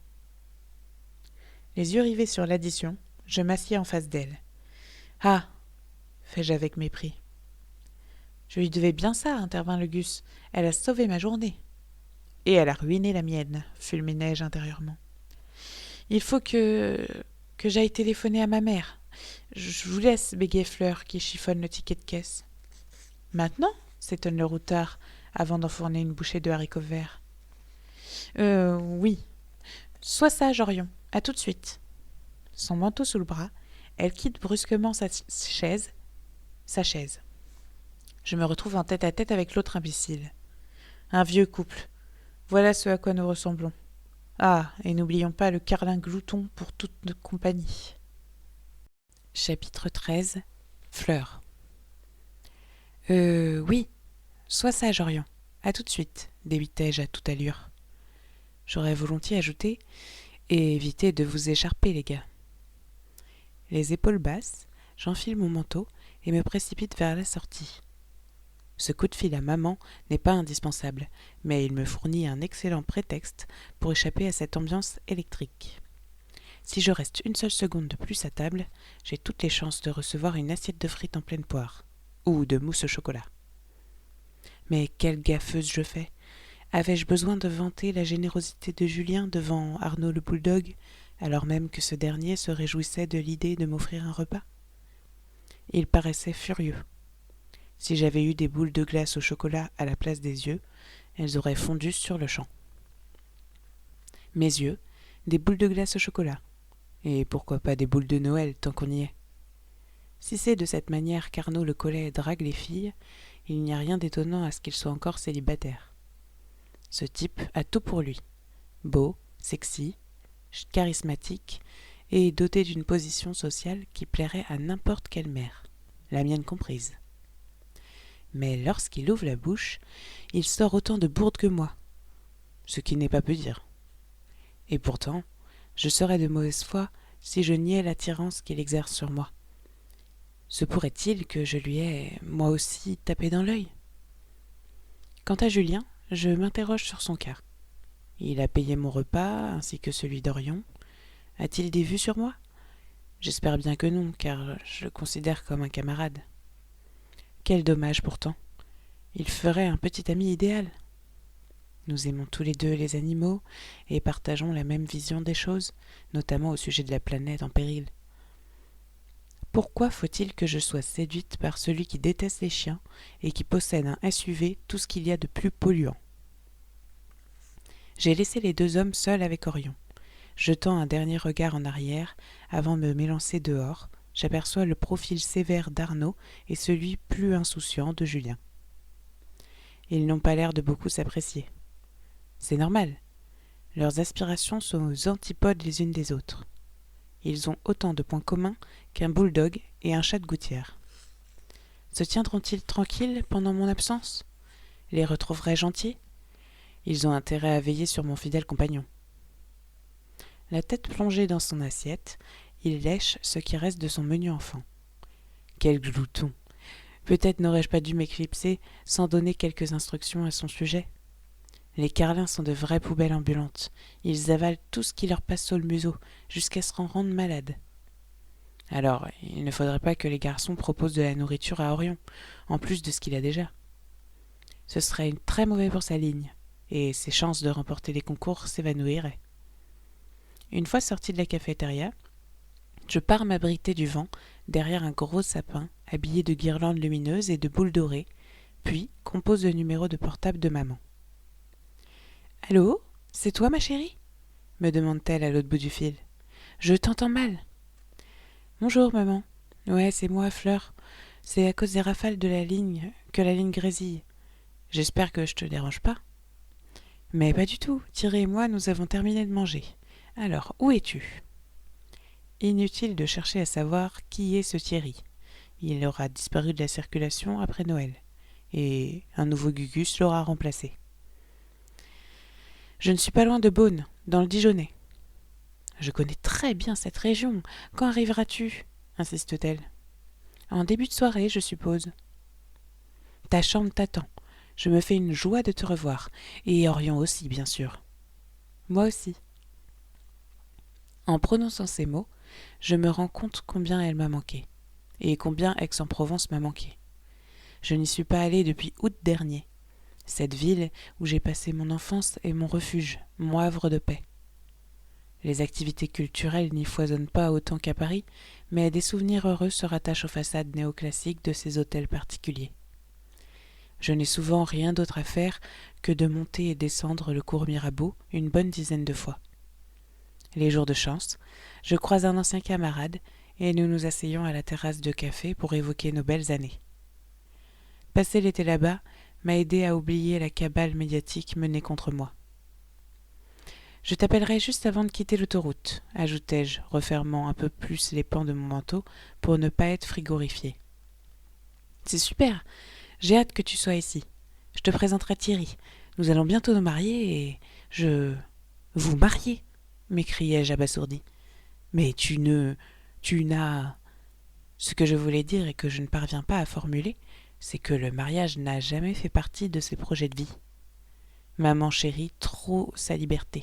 Les yeux rivés sur l'addition, je m'assieds en face d'elle. « Ah !» fais-je avec mépris. « Je lui devais bien ça, intervint le Gus. Elle a sauvé ma journée. »« Et elle a ruiné la mienne, fulminai-je intérieurement. Il faut que j'aille téléphoner à ma mère. Je vous laisse, bégayait Fleur, qui chiffonne le ticket de caisse. Maintenant s'étonne le routard, avant d'enfourner une bouchée de haricots verts. Oui. Sois sage, Orion. À tout de suite. Son manteau sous le bras, elle quitte brusquement sa chaise. Je me retrouve en tête-à-tête avec l'autre imbécile. Un vieux couple. Voilà ce à quoi nous ressemblons. Ah, et n'oublions pas le carlin glouton pour toute notre compagnie. Chapitre 13. Fleur. Oui. Sois sage, Orion. À tout de suite, débitai-je à toute allure. J'aurais volontiers ajouté « Et évitez de vous écharper, les gars. » Les épaules basses, j'enfile mon manteau et me précipite vers la sortie. Ce coup de fil à maman n'est pas indispensable, mais il me fournit un excellent prétexte pour échapper à cette ambiance électrique. Si je reste une seule seconde de plus à table, j'ai toutes les chances de recevoir une assiette de frites en pleine poire, ou de mousse au chocolat. Mais quelle gaffeuse je fais! Avais-je besoin de vanter la générosité de Julien devant Arnaud le bulldog, alors même que ce dernier se réjouissait de l'idée de m'offrir un repas? Il paraissait furieux. Si j'avais eu des boules de glace au chocolat à la place des yeux, elles auraient fondu sur le champ. Mes yeux, des boules de glace au chocolat. Et pourquoi pas des boules de Noël tant qu'on y est? Si c'est de cette manière qu'Arnaud le Collet drague les filles, il n'y a rien d'étonnant à ce qu'il soit encore célibataire. Ce type a tout pour lui. Beau, sexy, charismatique et doté d'une position sociale qui plairait à n'importe quelle mère, la mienne comprise. Mais lorsqu'il ouvre la bouche, il sort autant de bourdes que moi, ce qui n'est pas peu dire. Et pourtant, je serais de mauvaise foi si je niais l'attirance qu'il exerce sur moi. Se pourrait-il que je lui ai, moi aussi, tapé dans l'œil? Quant à Julien, je m'interroge sur son cas. Il a payé mon repas, ainsi que celui d'Orion. A-t-il des vues sur moi? J'espère bien que non, car je le considère comme un camarade. Quel dommage pourtant. Il ferait un petit ami idéal. Nous aimons tous les deux les animaux et partageons la même vision des choses, notamment au sujet de la planète en péril. Pourquoi faut-il que je sois séduite par celui qui déteste les chiens et qui possède un SUV, tout ce qu'il y a de plus polluant? J'ai laissé les deux hommes seuls avec Orion. Jetant un dernier regard en arrière, avant de m'élancer dehors, j'aperçois le profil sévère d'Arnaud et celui plus insouciant de Julien. Ils n'ont pas l'air de beaucoup s'apprécier. C'est normal. Leurs aspirations sont aux antipodes les unes des autres. Ils ont autant de points communs qu'un bulldog et un chat de gouttière. Se tiendront-ils tranquilles pendant mon absence? Les retrouverai-je entiers? Ils ont intérêt à veiller sur mon fidèle compagnon. La tête plongée dans son assiette, il lèche ce qui reste de son menu enfant. Quel glouton! Peut-être n'aurais-je pas dû m'éclipser sans donner quelques instructions à son sujet. Les carlins sont de vraies poubelles ambulantes. Ils avalent tout ce qui leur passe sous le museau, jusqu'à se rendre malades. Alors, il ne faudrait pas que les garçons proposent de la nourriture à Orion, en plus de ce qu'il a déjà. Ce serait très mauvais pour sa ligne, et ses chances de remporter les concours s'évanouiraient. Une fois sorti de la cafétéria, je pars m'abriter du vent derrière un gros sapin habillé de guirlandes lumineuses et de boules dorées, puis compose le numéro de portable de maman. « Allô, c'est toi, ma chérie ?» me demande-t-elle à l'autre bout du fil. « Je t'entends mal. »« Bonjour, maman. Ouais, c'est moi, Fleur. C'est à cause des rafales de la ligne que la ligne grésille. J'espère que je te dérange pas. »« Mais pas du tout. Thierry et moi, nous avons terminé de manger. Alors, où es-tu » Inutile de chercher à savoir qui est ce Thierry. Il aura disparu de la circulation après Noël, et un nouveau Gugus l'aura remplacé. Je ne suis pas loin de Beaune, dans le Dijonais. Je connais très bien cette région. Quand arriveras-tu ? Insiste-t-elle. En début de soirée, je suppose. Ta chambre t'attend. Je me fais une joie de te revoir. Et Orion aussi, bien sûr. Moi aussi. En prononçant ces mots, je me rends compte combien elle m'a manqué. Et combien Aix-en-Provence m'a manqué. Je n'y suis pas allée depuis août dernier. Cette ville où j'ai passé mon enfance est mon refuge, mon havre de paix. Les activités culturelles n'y foisonnent pas autant qu'à Paris, mais des souvenirs heureux se rattachent aux façades néoclassiques de ces hôtels particuliers. Je n'ai souvent rien d'autre à faire que de monter et descendre le cours Mirabeau une bonne dizaine de fois. Les jours de chance, je croise un ancien camarade et nous nous asseyons à la terrasse de café pour évoquer nos belles années. Passer l'été là-bas m'a aidé à oublier la cabale médiatique menée contre moi. Je t'appellerai juste avant de quitter l'autoroute, ajoutai-je, refermant un peu plus les pans de mon manteau pour ne pas être frigorifié. C'est super, j'ai hâte que tu sois ici. Je te présenterai Thierry. Nous allons bientôt nous marier et Vous marier ? M'écriai-je abasourdi. Mais tu n'as... Ce que je voulais dire et que je ne parviens pas à formuler, c'est que le mariage n'a jamais fait partie de ses projets de vie. Maman chérit trop sa liberté.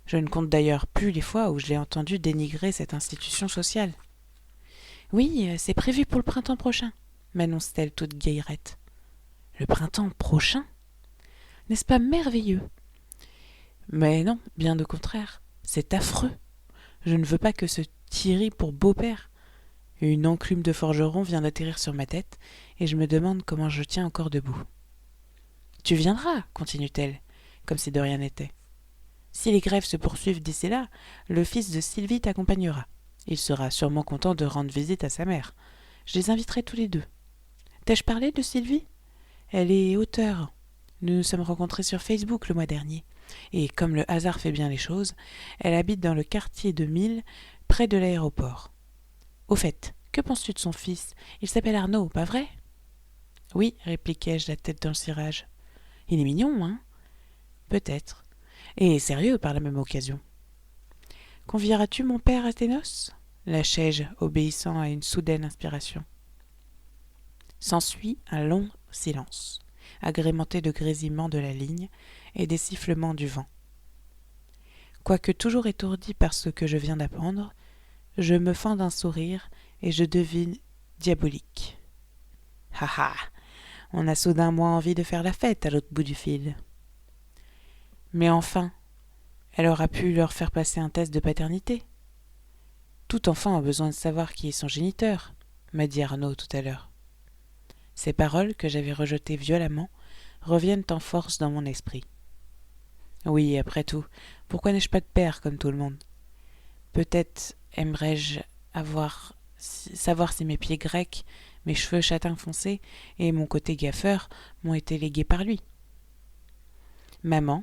Je ne compte d'ailleurs plus les fois où je l'ai entendu dénigrer cette institution sociale. Oui, c'est prévu pour le printemps prochain, m'annonce-t-elle toute gaillerette. Le printemps prochain ? N'est-ce pas merveilleux ? Mais non, bien au contraire, c'est affreux. Je ne veux pas que ce Thierry pour beau-père. Une enclume de forgeron vient d'atterrir sur ma tête, et je me demande comment je tiens encore debout. Tu viendras, continue-t-elle, comme si de rien n'était. Si les grèves se poursuivent d'ici là, le fils de Sylvie t'accompagnera. Il sera sûrement content de rendre visite à sa mère. Je les inviterai tous les deux. T'ai-je parlé de Sylvie ? Elle est auteure. Nous nous sommes rencontrés sur Facebook le mois dernier. Et comme le hasard fait bien les choses, elle habite dans le quartier de Mille, près de l'aéroport. Au fait, que penses-tu de son fils ? Il s'appelle Arnaud, pas vrai ? Oui, répliquai-je la tête dans le cirage. Il est mignon, hein ? Peut-être. Et sérieux par la même occasion. Convieras-tu mon père à tes noces ? Lâchai-je, obéissant à une soudaine inspiration. S'ensuit un long silence, agrémenté de grésillements de la ligne et des sifflements du vent. Quoique toujours étourdi par ce que je viens d'apprendre, je me fends d'un sourire et je devine diabolique. Ha ha ! On a soudain moins envie de faire la fête à l'autre bout du fil. Mais enfin, elle aura pu leur faire passer un test de paternité. Tout enfant a besoin de savoir qui est son géniteur, m'a dit Arnaud tout à l'heure. Ces paroles, que j'avais rejetées violemment, reviennent en force dans mon esprit. Oui, après tout, pourquoi n'ai-je pas de père comme tout le monde ? Peut-être aimerais-je savoir si mes pieds grecs, mes cheveux châtain foncé et mon côté gaffeur m'ont été légués par lui. Maman,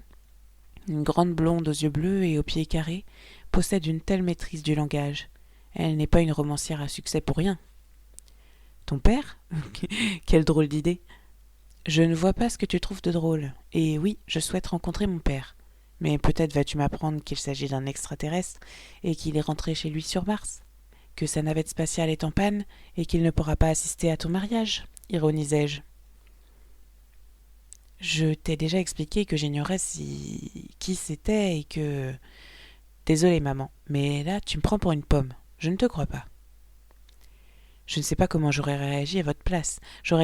une grande blonde aux yeux bleus et aux pieds carrés, possède une telle maîtrise du langage. Elle n'est pas une romancière à succès pour rien. Ton père ? Quelle drôle d'idée. Je ne vois pas ce que tu trouves de drôle. Et oui, je souhaite rencontrer mon père. Mais peut-être vas-tu m'apprendre qu'il s'agit d'un extraterrestre et qu'il est rentré chez lui sur Mars, que sa navette spatiale est en panne et qu'il ne pourra pas assister à ton mariage, ironisai-je. Je t'ai déjà expliqué que j'ignorais qui c'était et que... Désolée, maman, mais là, tu me prends pour une pomme. Je ne te crois pas. Je ne sais pas comment j'aurais réagi à votre place. J'en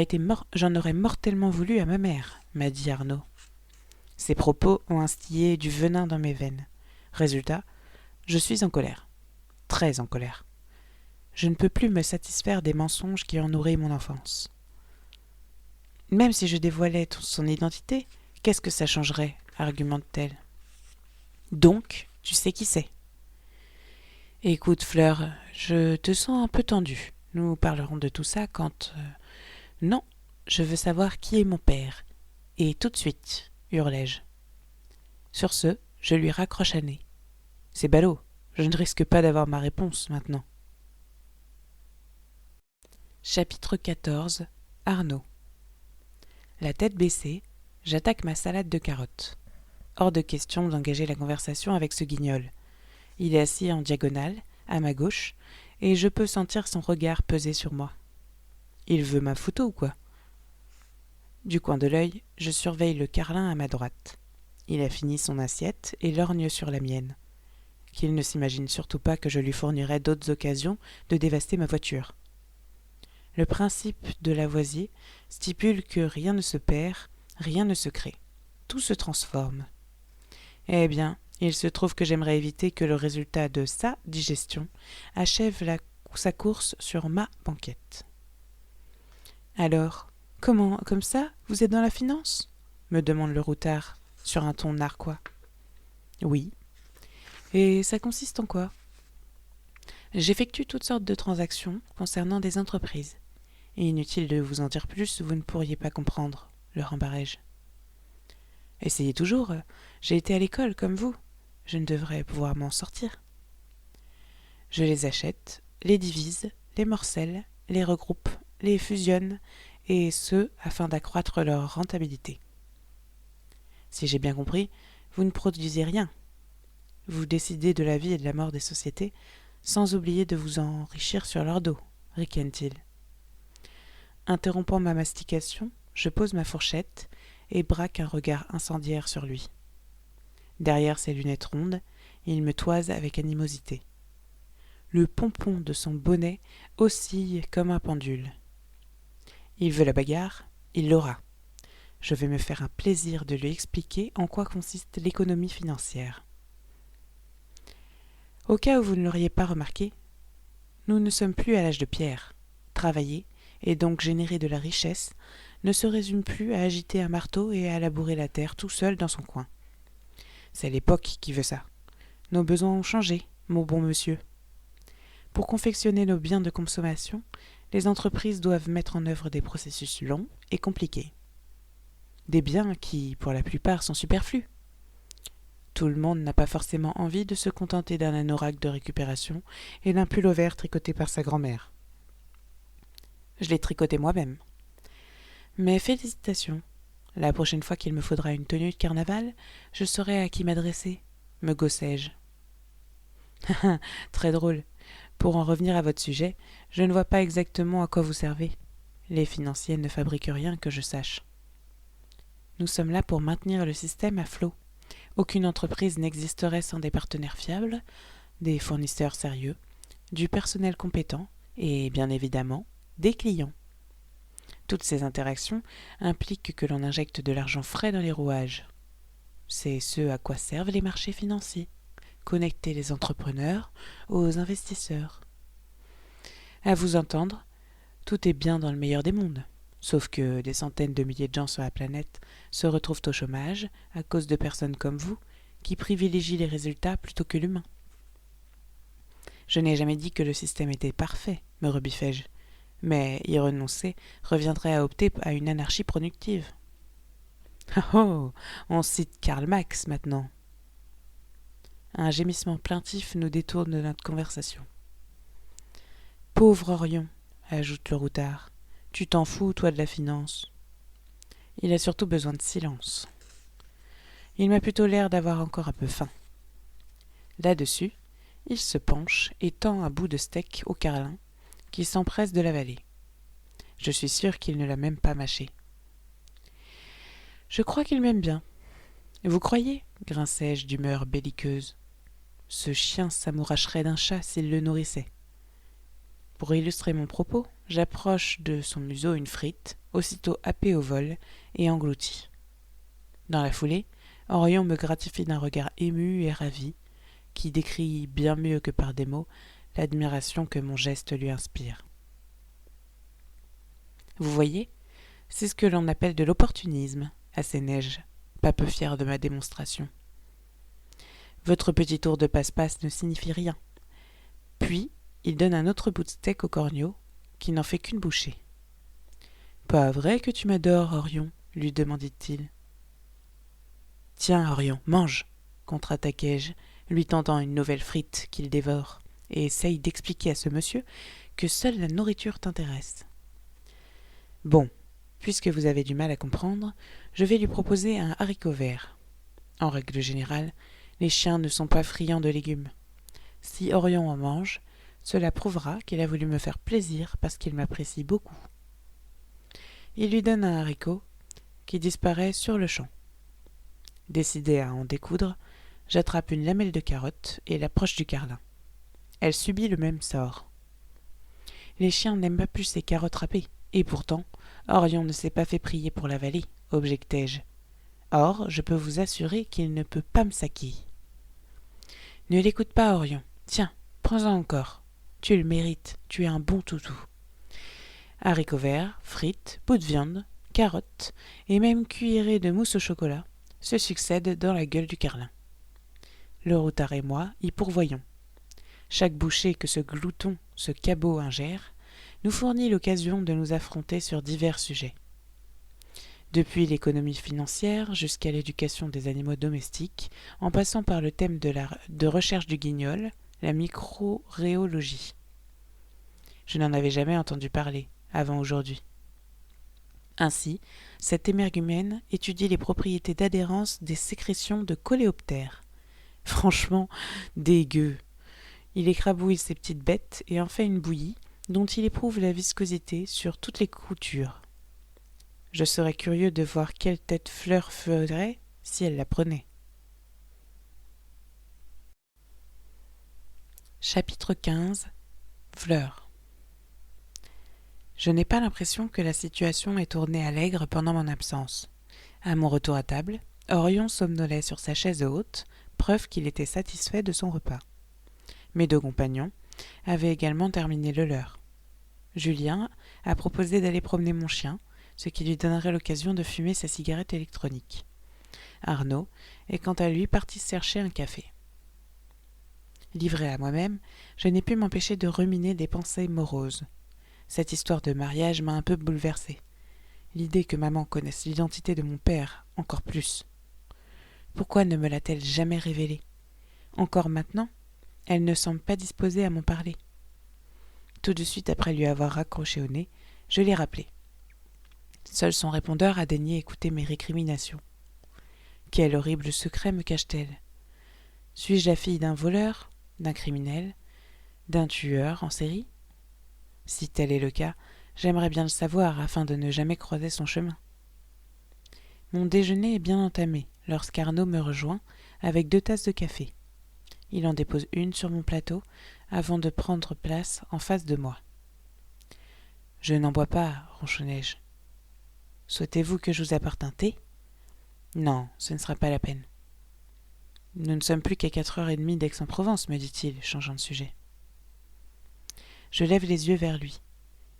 aurais mortellement voulu à ma mère, m'a dit Arnaud. Ces propos ont instillé du venin dans mes veines. Résultat, je suis en colère. Très en colère. Je ne peux plus me satisfaire des mensonges qui ont nourri mon enfance. Même si je dévoilais son identité, qu'est-ce que ça changerait, argumente-t-elle. Donc, tu sais qui c'est. Écoute, Fleur, je te sens un peu tendue. Nous parlerons de tout ça quand... Non, je veux savoir qui est mon père. Et tout de suite, hurlai-je. Sur ce, je lui raccroche à nez. C'est ballot, je ne risque pas d'avoir ma réponse maintenant. Chapitre 14. Arnaud. La tête baissée, j'attaque ma salade de carottes. Hors de question d'engager la conversation avec ce guignol. Il est assis en diagonale, à ma gauche, et je peux sentir son regard peser sur moi. Il veut ma photo ou quoi? Du coin de l'œil, je surveille le carlin à ma droite. Il a fini son assiette et lorgne sur la mienne. Qu'il ne s'imagine surtout pas que je lui fournirai d'autres occasions de dévaster ma voiture. Le principe de Lavoisier stipule que rien ne se perd, rien ne se crée. Tout se transforme. Eh bien, il se trouve que j'aimerais éviter que le résultat de sa digestion achève sa course sur ma banquette. Alors, comment, comme ça, vous êtes dans la finance? Me demande le routard, sur un ton narquois. Oui. Et ça consiste en quoi? J'effectue toutes sortes de transactions concernant des entreprises. Et inutile de vous en dire plus, vous ne pourriez pas comprendre, le rembarrai-je. Essayez toujours, j'ai été à l'école comme vous. Je ne devrais pouvoir m'en sortir. Je les achète, les divise, les morcelle, les regroupe, les fusionne, et ce, afin d'accroître leur rentabilité. Si j'ai bien compris, vous ne produisez rien. Vous décidez de la vie et de la mort des sociétés, sans oublier de vous enrichir sur leur dos, ricane-t-il. Interrompant ma mastication, je pose ma fourchette et braque un regard incendiaire sur lui. Derrière ses lunettes rondes, il me toise avec animosité. Le pompon de son bonnet oscille comme un pendule. Il veut la bagarre, il l'aura. Je vais me faire un plaisir de lui expliquer en quoi consiste l'économie financière. Au cas où vous ne l'auriez pas remarqué, nous ne sommes plus à l'âge de pierre. Travailler, et donc générer de la richesse, ne se résume plus à agiter un marteau et à labourer la terre tout seul dans son coin. C'est l'époque qui veut ça. Nos besoins ont changé, mon bon monsieur. Pour confectionner nos biens de consommation, les entreprises doivent mettre en œuvre des processus longs et compliqués. Des biens qui, pour la plupart, sont superflus. Tout le monde n'a pas forcément envie de se contenter d'un anorak de récupération et d'un pull vert tricoté par sa grand-mère. Je l'ai tricoté moi-même. Mais félicitations. La prochaine fois qu'il me faudra une tenue de carnaval, je saurai à qui m'adresser, me gaussai-je. Très drôle. Pour en revenir à votre sujet, je ne vois pas exactement à quoi vous servez. Les financiers ne fabriquent rien que je sache. Nous sommes là pour maintenir le système à flot. Aucune entreprise n'existerait sans des partenaires fiables, des fournisseurs sérieux, du personnel compétent et, bien évidemment, des clients. Toutes ces interactions impliquent que l'on injecte de l'argent frais dans les rouages. C'est ce à quoi servent les marchés financiers, connecter les entrepreneurs aux investisseurs. À vous entendre, tout est bien dans le meilleur des mondes, sauf que des centaines de milliers de gens sur la planète se retrouvent au chômage à cause de personnes comme vous qui privilégient les résultats plutôt que l'humain. Je n'ai jamais dit que le système était parfait, me rebiffai-je. Mais y renoncer reviendrait à opter à une anarchie productive. Oh, on cite Karl Marx maintenant. Un gémissement plaintif nous détourne de notre conversation. Pauvre Orion, ajoute le routard, tu t'en fous, toi, de la finance. Il a surtout besoin de silence. Il m'a plutôt l'air d'avoir encore un peu faim. Là-dessus, il se penche et tend un bout de steak au carlin, qui s'empresse de l'avaler. Je suis sûr qu'il ne l'a même pas mâché. Je crois qu'il m'aime bien. Vous croyez? Grinçai-je d'humeur belliqueuse. Ce chien s'amouracherait d'un chat s'il le nourrissait. Pour illustrer mon propos, j'approche de son museau une frite, aussitôt happée au vol et engloutie. Dans la foulée, Orion me gratifie d'un regard ému et ravi, qui décrit bien mieux que par des mots l'admiration que mon geste lui inspire. Vous voyez, c'est ce que l'on appelle de l'opportunisme, assénai-je, pas peu fier de ma démonstration. Votre petit tour de passe-passe ne signifie rien. Puis, il donne un autre bout de steak au corneau, qui n'en fait qu'une bouchée. « Pas vrai que tu m'adores, Orion ?» lui demandait-il. « Tiens, Orion, mange !» contre-attaquai-je, lui tendant une nouvelle frite qu'il dévore, et essaye d'expliquer à ce monsieur que seule la nourriture t'intéresse. Bon, puisque vous avez du mal à comprendre, je vais lui proposer un haricot vert. En règle générale, les chiens ne sont pas friands de légumes. Si Orion en mange, cela prouvera qu'il a voulu me faire plaisir parce qu'il m'apprécie beaucoup. Il lui donne un haricot qui disparaît sur le champ. Décidé à en découdre, j'attrape une lamelle de carotte et l'approche du carlin. Elle subit le même sort. Les chiens n'aiment pas plus ces carottes râpées, et pourtant, Orion ne s'est pas fait prier pour l'avaler, objectai-je. Or, je peux vous assurer qu'il ne peut pas me saquer. Ne l'écoute pas, Orion. Tiens, prends-en encore. Tu le mérites, tu es un bon toutou. Haricots verts, frites, bouts de viande, carottes, et même cuillerées de mousse au chocolat, se succèdent dans la gueule du carlin. Le routard et moi y pourvoyons. Chaque bouchée que ce glouton, ce cabot ingère, nous fournit l'occasion de nous affronter sur divers sujets. Depuis l'économie financière jusqu'à l'éducation des animaux domestiques, en passant par le thème de recherche du guignol, la microréologie. Je n'en avais jamais entendu parler avant aujourd'hui. Ainsi, cet émergumène étudie les propriétés d'adhérence des sécrétions de coléoptères. Franchement, dégueu. Il écrabouille ces petites bêtes et en fait une bouillie dont il éprouve la viscosité sur toutes les coutures. Je serais curieux de voir quelle tête Fleur ferait si elle la prenait. Chapitre 15. Fleur. Je n'ai pas l'impression que la situation ait tourné à l'aigre pendant mon absence. À mon retour à table, Orion somnolait sur sa chaise haute, preuve qu'il était satisfait de son repas. Mes deux compagnons avaient également terminé le leur. Julien a proposé d'aller promener mon chien, ce qui lui donnerait l'occasion de fumer sa cigarette électronique. Arnaud est quant à lui parti chercher un café. Livré à moi-même, je n'ai pu m'empêcher de ruminer des pensées moroses. Cette histoire de mariage m'a un peu bouleversée. L'idée que maman connaisse l'identité de mon père, encore plus. Pourquoi ne me l'a-t-elle jamais révélée? Encore maintenant, elle ne semble pas disposée à m'en parler. Tout de suite après lui avoir raccroché au nez, je l'ai rappelé. Seul son répondeur a daigné écouter mes récriminations. Quel horrible secret me cache-t-elle? Suis-je la fille d'un voleur, d'un criminel, d'un tueur en série? Si tel est le cas, j'aimerais bien le savoir afin de ne jamais croiser son chemin. Mon déjeuner est bien entamé lorsqu'Arnaud me rejoint avec 2 tasses de café. Il en dépose une sur mon plateau avant de prendre place en face de moi. « Je n'en bois pas, ronchonnai-je. Souhaitez-vous que je vous apporte un thé? Non, ce ne sera pas la peine. Nous ne sommes plus qu'à 4h30 d'Aix-en-Provence, me dit-il, changeant de sujet. Je lève les yeux vers lui,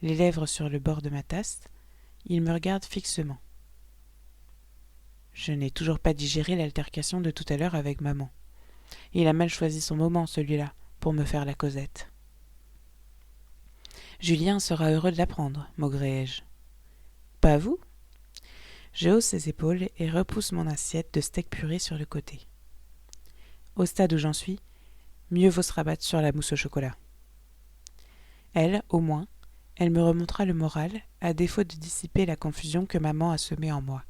les lèvres sur le bord de ma tasse. Il me regarde fixement. Je n'ai toujours pas digéré l'altercation de tout à l'heure avec maman. Il a mal choisi son moment, celui-là, pour me faire la causette. Julien sera heureux de l'apprendre, maugréai-je. Pas vous? Je hausse ses épaules et repousse mon assiette de steak puré sur le côté. Au stade où j'en suis, mieux vaut se rabattre sur la mousse au chocolat. Elle, au moins, elle me remontera le moral, à défaut de dissiper la confusion que maman a semée en moi.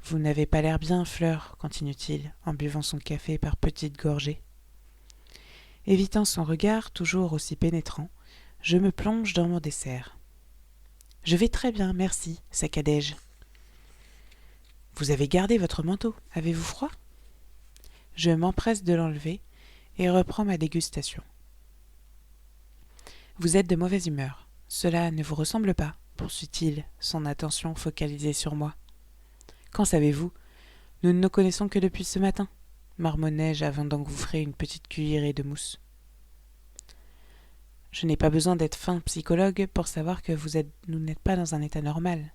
Vous n'avez pas l'air bien, Fleur, continue-t-il, en buvant son café par petites gorgées. Évitant son regard toujours aussi pénétrant, je me plonge dans mon dessert. Je vais très bien, merci, saccadai-je. Vous avez gardé votre manteau, avez-vous froid? Je m'empresse de l'enlever et reprends ma dégustation. Vous êtes de mauvaise humeur. Cela ne vous ressemble pas, poursuit-il, son attention focalisée sur moi. Qu'en savez-vous? Nous ne nous connaissons que depuis ce matin, marmonnai-je avant d'engouffrer une petite cuillerée de mousse. Je n'ai pas besoin d'être fin psychologue pour savoir que vous n'êtes pas dans un état normal.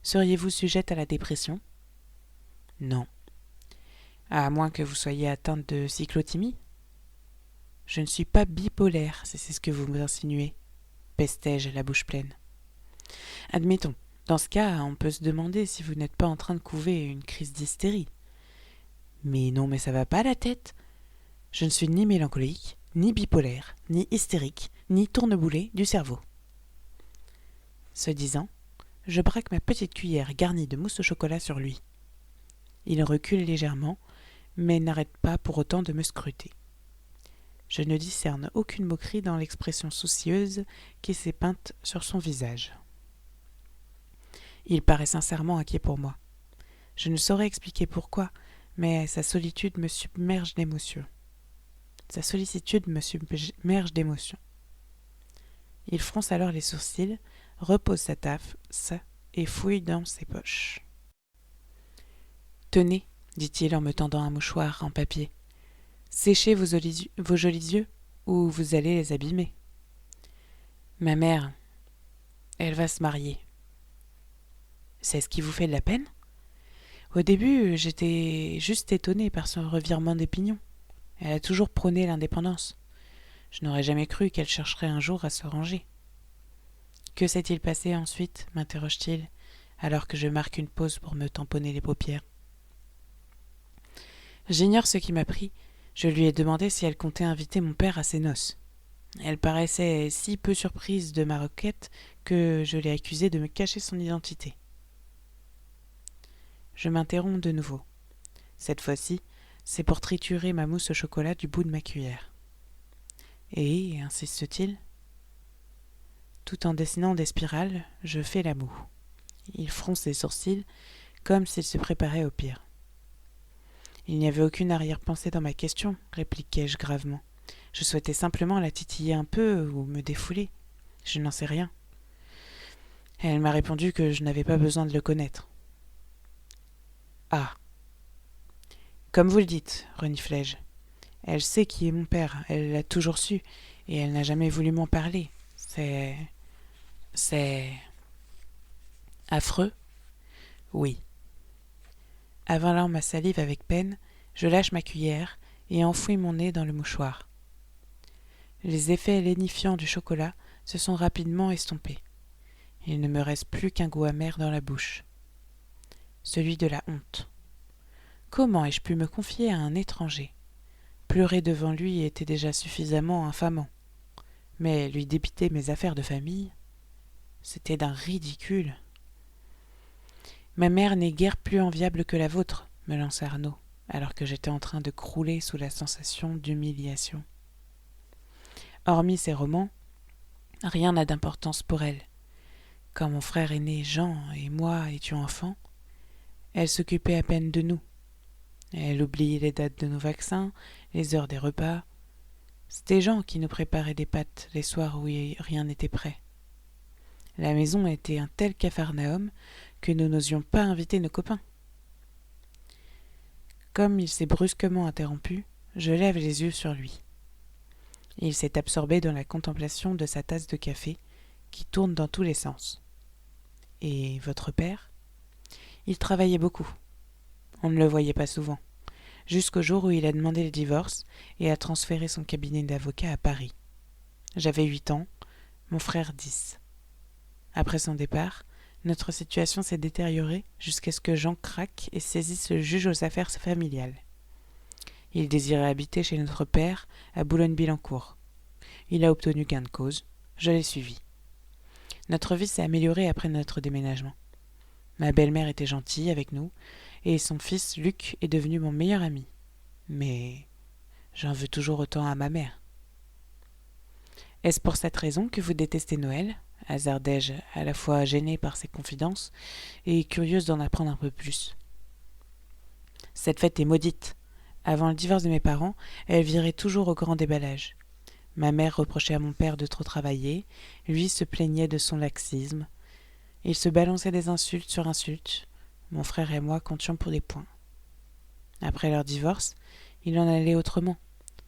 Seriez-vous sujette à la dépression? Non. À moins que vous soyez atteinte de cyclothymie? Je ne suis pas bipolaire, si c'est ce que vous m'insinuez, pestai-je la bouche pleine. Admettons. Dans ce cas, on peut se demander si vous n'êtes pas en train de couver une crise d'hystérie. Mais non, mais ça va pas la tête. Je ne suis ni mélancolique, ni bipolaire, ni hystérique, ni tourneboulet du cerveau. Ce disant, je braque ma petite cuillère garnie de mousse au chocolat sur lui. Il recule légèrement, mais n'arrête pas pour autant de me scruter. Je ne discerne aucune moquerie dans l'expression soucieuse qui s'est peinte sur son visage. Il paraît sincèrement inquiet pour moi. Je ne saurais expliquer pourquoi, mais sa solitude me submerge d'émotions. Sa sollicitude me submerge d'émotions. Il fronce alors les sourcils, repose sa taffe, et fouille dans ses poches. « Tenez, dit-il en me tendant un mouchoir en papier. Séchez vos jolis yeux, ou vous allez les abîmer. Ma mère, elle va se marier. C'est ce qui vous fait de la peine ? Au début, j'étais juste étonnée par son revirement d'opinion. Elle a toujours prôné l'indépendance. Je n'aurais jamais cru qu'elle chercherait un jour à se ranger. Que s'est-il passé ensuite ? M'interroge-t-il, alors que je marque une pause pour me tamponner les paupières. J'ignore ce qui m'a pris. Je lui ai demandé si elle comptait inviter mon père à ses noces. Elle paraissait si peu surprise de ma requête que je l'ai accusée de me cacher son identité. Je m'interromps de nouveau. Cette fois-ci, c'est pour triturer ma mousse au chocolat du bout de ma cuillère. Et, insiste-t-il, tout en dessinant des spirales, je fais la moue. Il fronce les sourcils, comme s'il se préparait au pire. Il n'y avait aucune arrière-pensée dans ma question, répliquai-je gravement. Je souhaitais simplement la titiller un peu ou me défouler. Je n'en sais rien. Elle m'a répondu que je n'avais pas besoin de le connaître. Ah. Comme vous le dites, reniflai-je. Elle sait qui est mon père, elle l'a toujours su, et elle n'a jamais voulu m'en parler. C'est... affreux ? Oui. Avalant ma salive avec peine, je lâche ma cuillère et enfouis mon nez dans le mouchoir. Les effets lénifiants du chocolat se sont rapidement estompés. Il ne me reste plus qu'un goût amer dans la bouche. Celui de la honte. Comment ai-je pu me confier à un étranger ? Pleurer devant lui était déjà suffisamment infamant. Mais lui débiter mes affaires de famille, c'était d'un ridicule. Ma mère n'est guère plus enviable que la vôtre, me lança Arnaud, alors que j'étais en train de crouler sous la sensation d'humiliation. Hormis ses romans, rien n'a d'importance pour elle. Quand mon frère aîné Jean et moi étions enfants, elle s'occupait à peine de nous. Elle oubliait les dates de nos vaccins, les heures des repas. C'était Jean qui nous préparait des pâtes les soirs où rien n'était prêt. La maison était un tel capharnaüm que nous n'osions pas inviter nos copains. Comme il s'est brusquement interrompu, je lève les yeux sur lui. Il s'est absorbé dans la contemplation de sa tasse de café qui tourne dans tous les sens. Et votre père ? Il travaillait beaucoup. On ne le voyait pas souvent, jusqu'au jour où il a demandé le divorce et a transféré son cabinet d'avocat à Paris. J'avais 8 ans, mon frère 10. Après son départ, notre situation s'est détériorée jusqu'à ce que Jean craque et saisisse le juge aux affaires familiales. Il désirait habiter chez notre père à Boulogne-Billancourt. Il a obtenu gain de cause. Je l'ai suivi. Notre vie s'est améliorée après notre déménagement. Ma belle-mère était gentille avec nous, et son fils Luc est devenu mon meilleur ami. Mais j'en veux toujours autant à ma mère. Est-ce pour cette raison que vous détestez Noël ? Hasardai-je, à la fois gênée par ses confidences et curieuse d'en apprendre un peu plus. Cette fête est maudite. Avant le divorce de mes parents, elle virait toujours au grand déballage. Ma mère reprochait à mon père de trop travailler, lui se plaignait de son laxisme. Il se balançait des insultes sur insultes. Mon frère et moi comptions pour des points. Après leur divorce, il en allait autrement.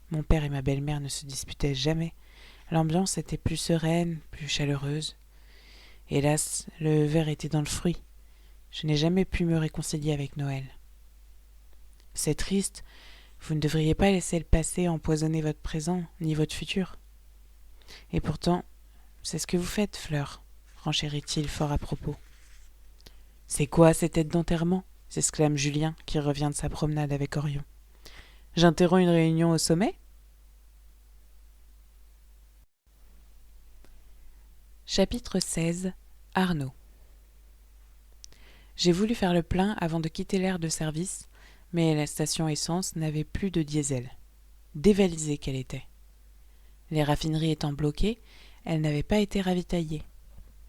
Mon père et ma belle-mère ne se disputaient jamais. L'ambiance était plus sereine, plus chaleureuse. Hélas, le verre était dans le fruit. Je n'ai jamais pu me réconcilier avec Noël. C'est triste, vous ne devriez pas laisser le passé empoisonner votre présent, ni votre futur. Et pourtant, c'est ce que vous faites, Fleur, renchérit-il fort à propos. C'est quoi ces têtes d'enterrement ? S'exclame Julien, qui revient de sa promenade avec Orion. J'interromps une réunion au sommet ? Chapitre 16. Arnaud. J'ai voulu faire le plein avant de quitter l'aire de service, mais la station essence n'avait plus de diesel. Dévalisée qu'elle était. Les raffineries étant bloquées, elles n'avaient pas été ravitaillées.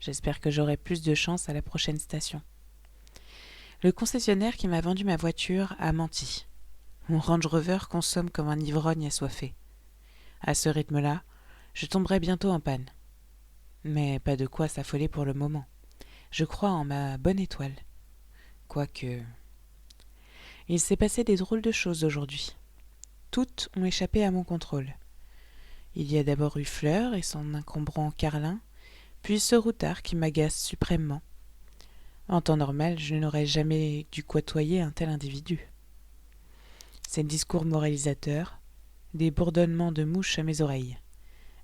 J'espère que j'aurai plus de chance à la prochaine station. Le concessionnaire qui m'a vendu ma voiture a menti. Mon Range Rover consomme comme un ivrogne assoiffé. À ce rythme-là, je tomberai bientôt en panne. Mais pas de quoi s'affoler pour le moment. Je crois en ma bonne étoile. Quoique... Il s'est passé des drôles de choses aujourd'hui. Toutes ont échappé à mon contrôle. Il y a d'abord eu Fleur et son encombrant carlin, puis ce routard qui m'agace suprêmement. En temps normal, je n'aurais jamais dû côtoyer un tel individu. Ses discours moralisateurs, des bourdonnements de mouches à mes oreilles.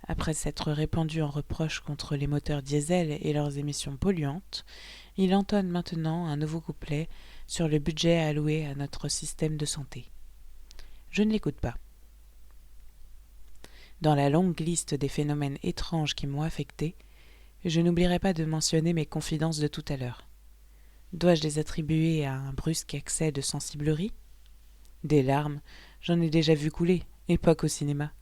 Après s'être répandu en reproches contre les moteurs diesel et leurs émissions polluantes, il entonne maintenant un nouveau couplet sur le budget alloué à notre système de santé. Je ne l'écoute pas. Dans la longue liste des phénomènes étranges qui m'ont affecté, je n'oublierai pas de mentionner mes confidences de tout à l'heure. Dois-je les attribuer à un brusque accès de sensiblerie ? Des larmes, j'en ai déjà vu couler, et pas qu'au cinéma.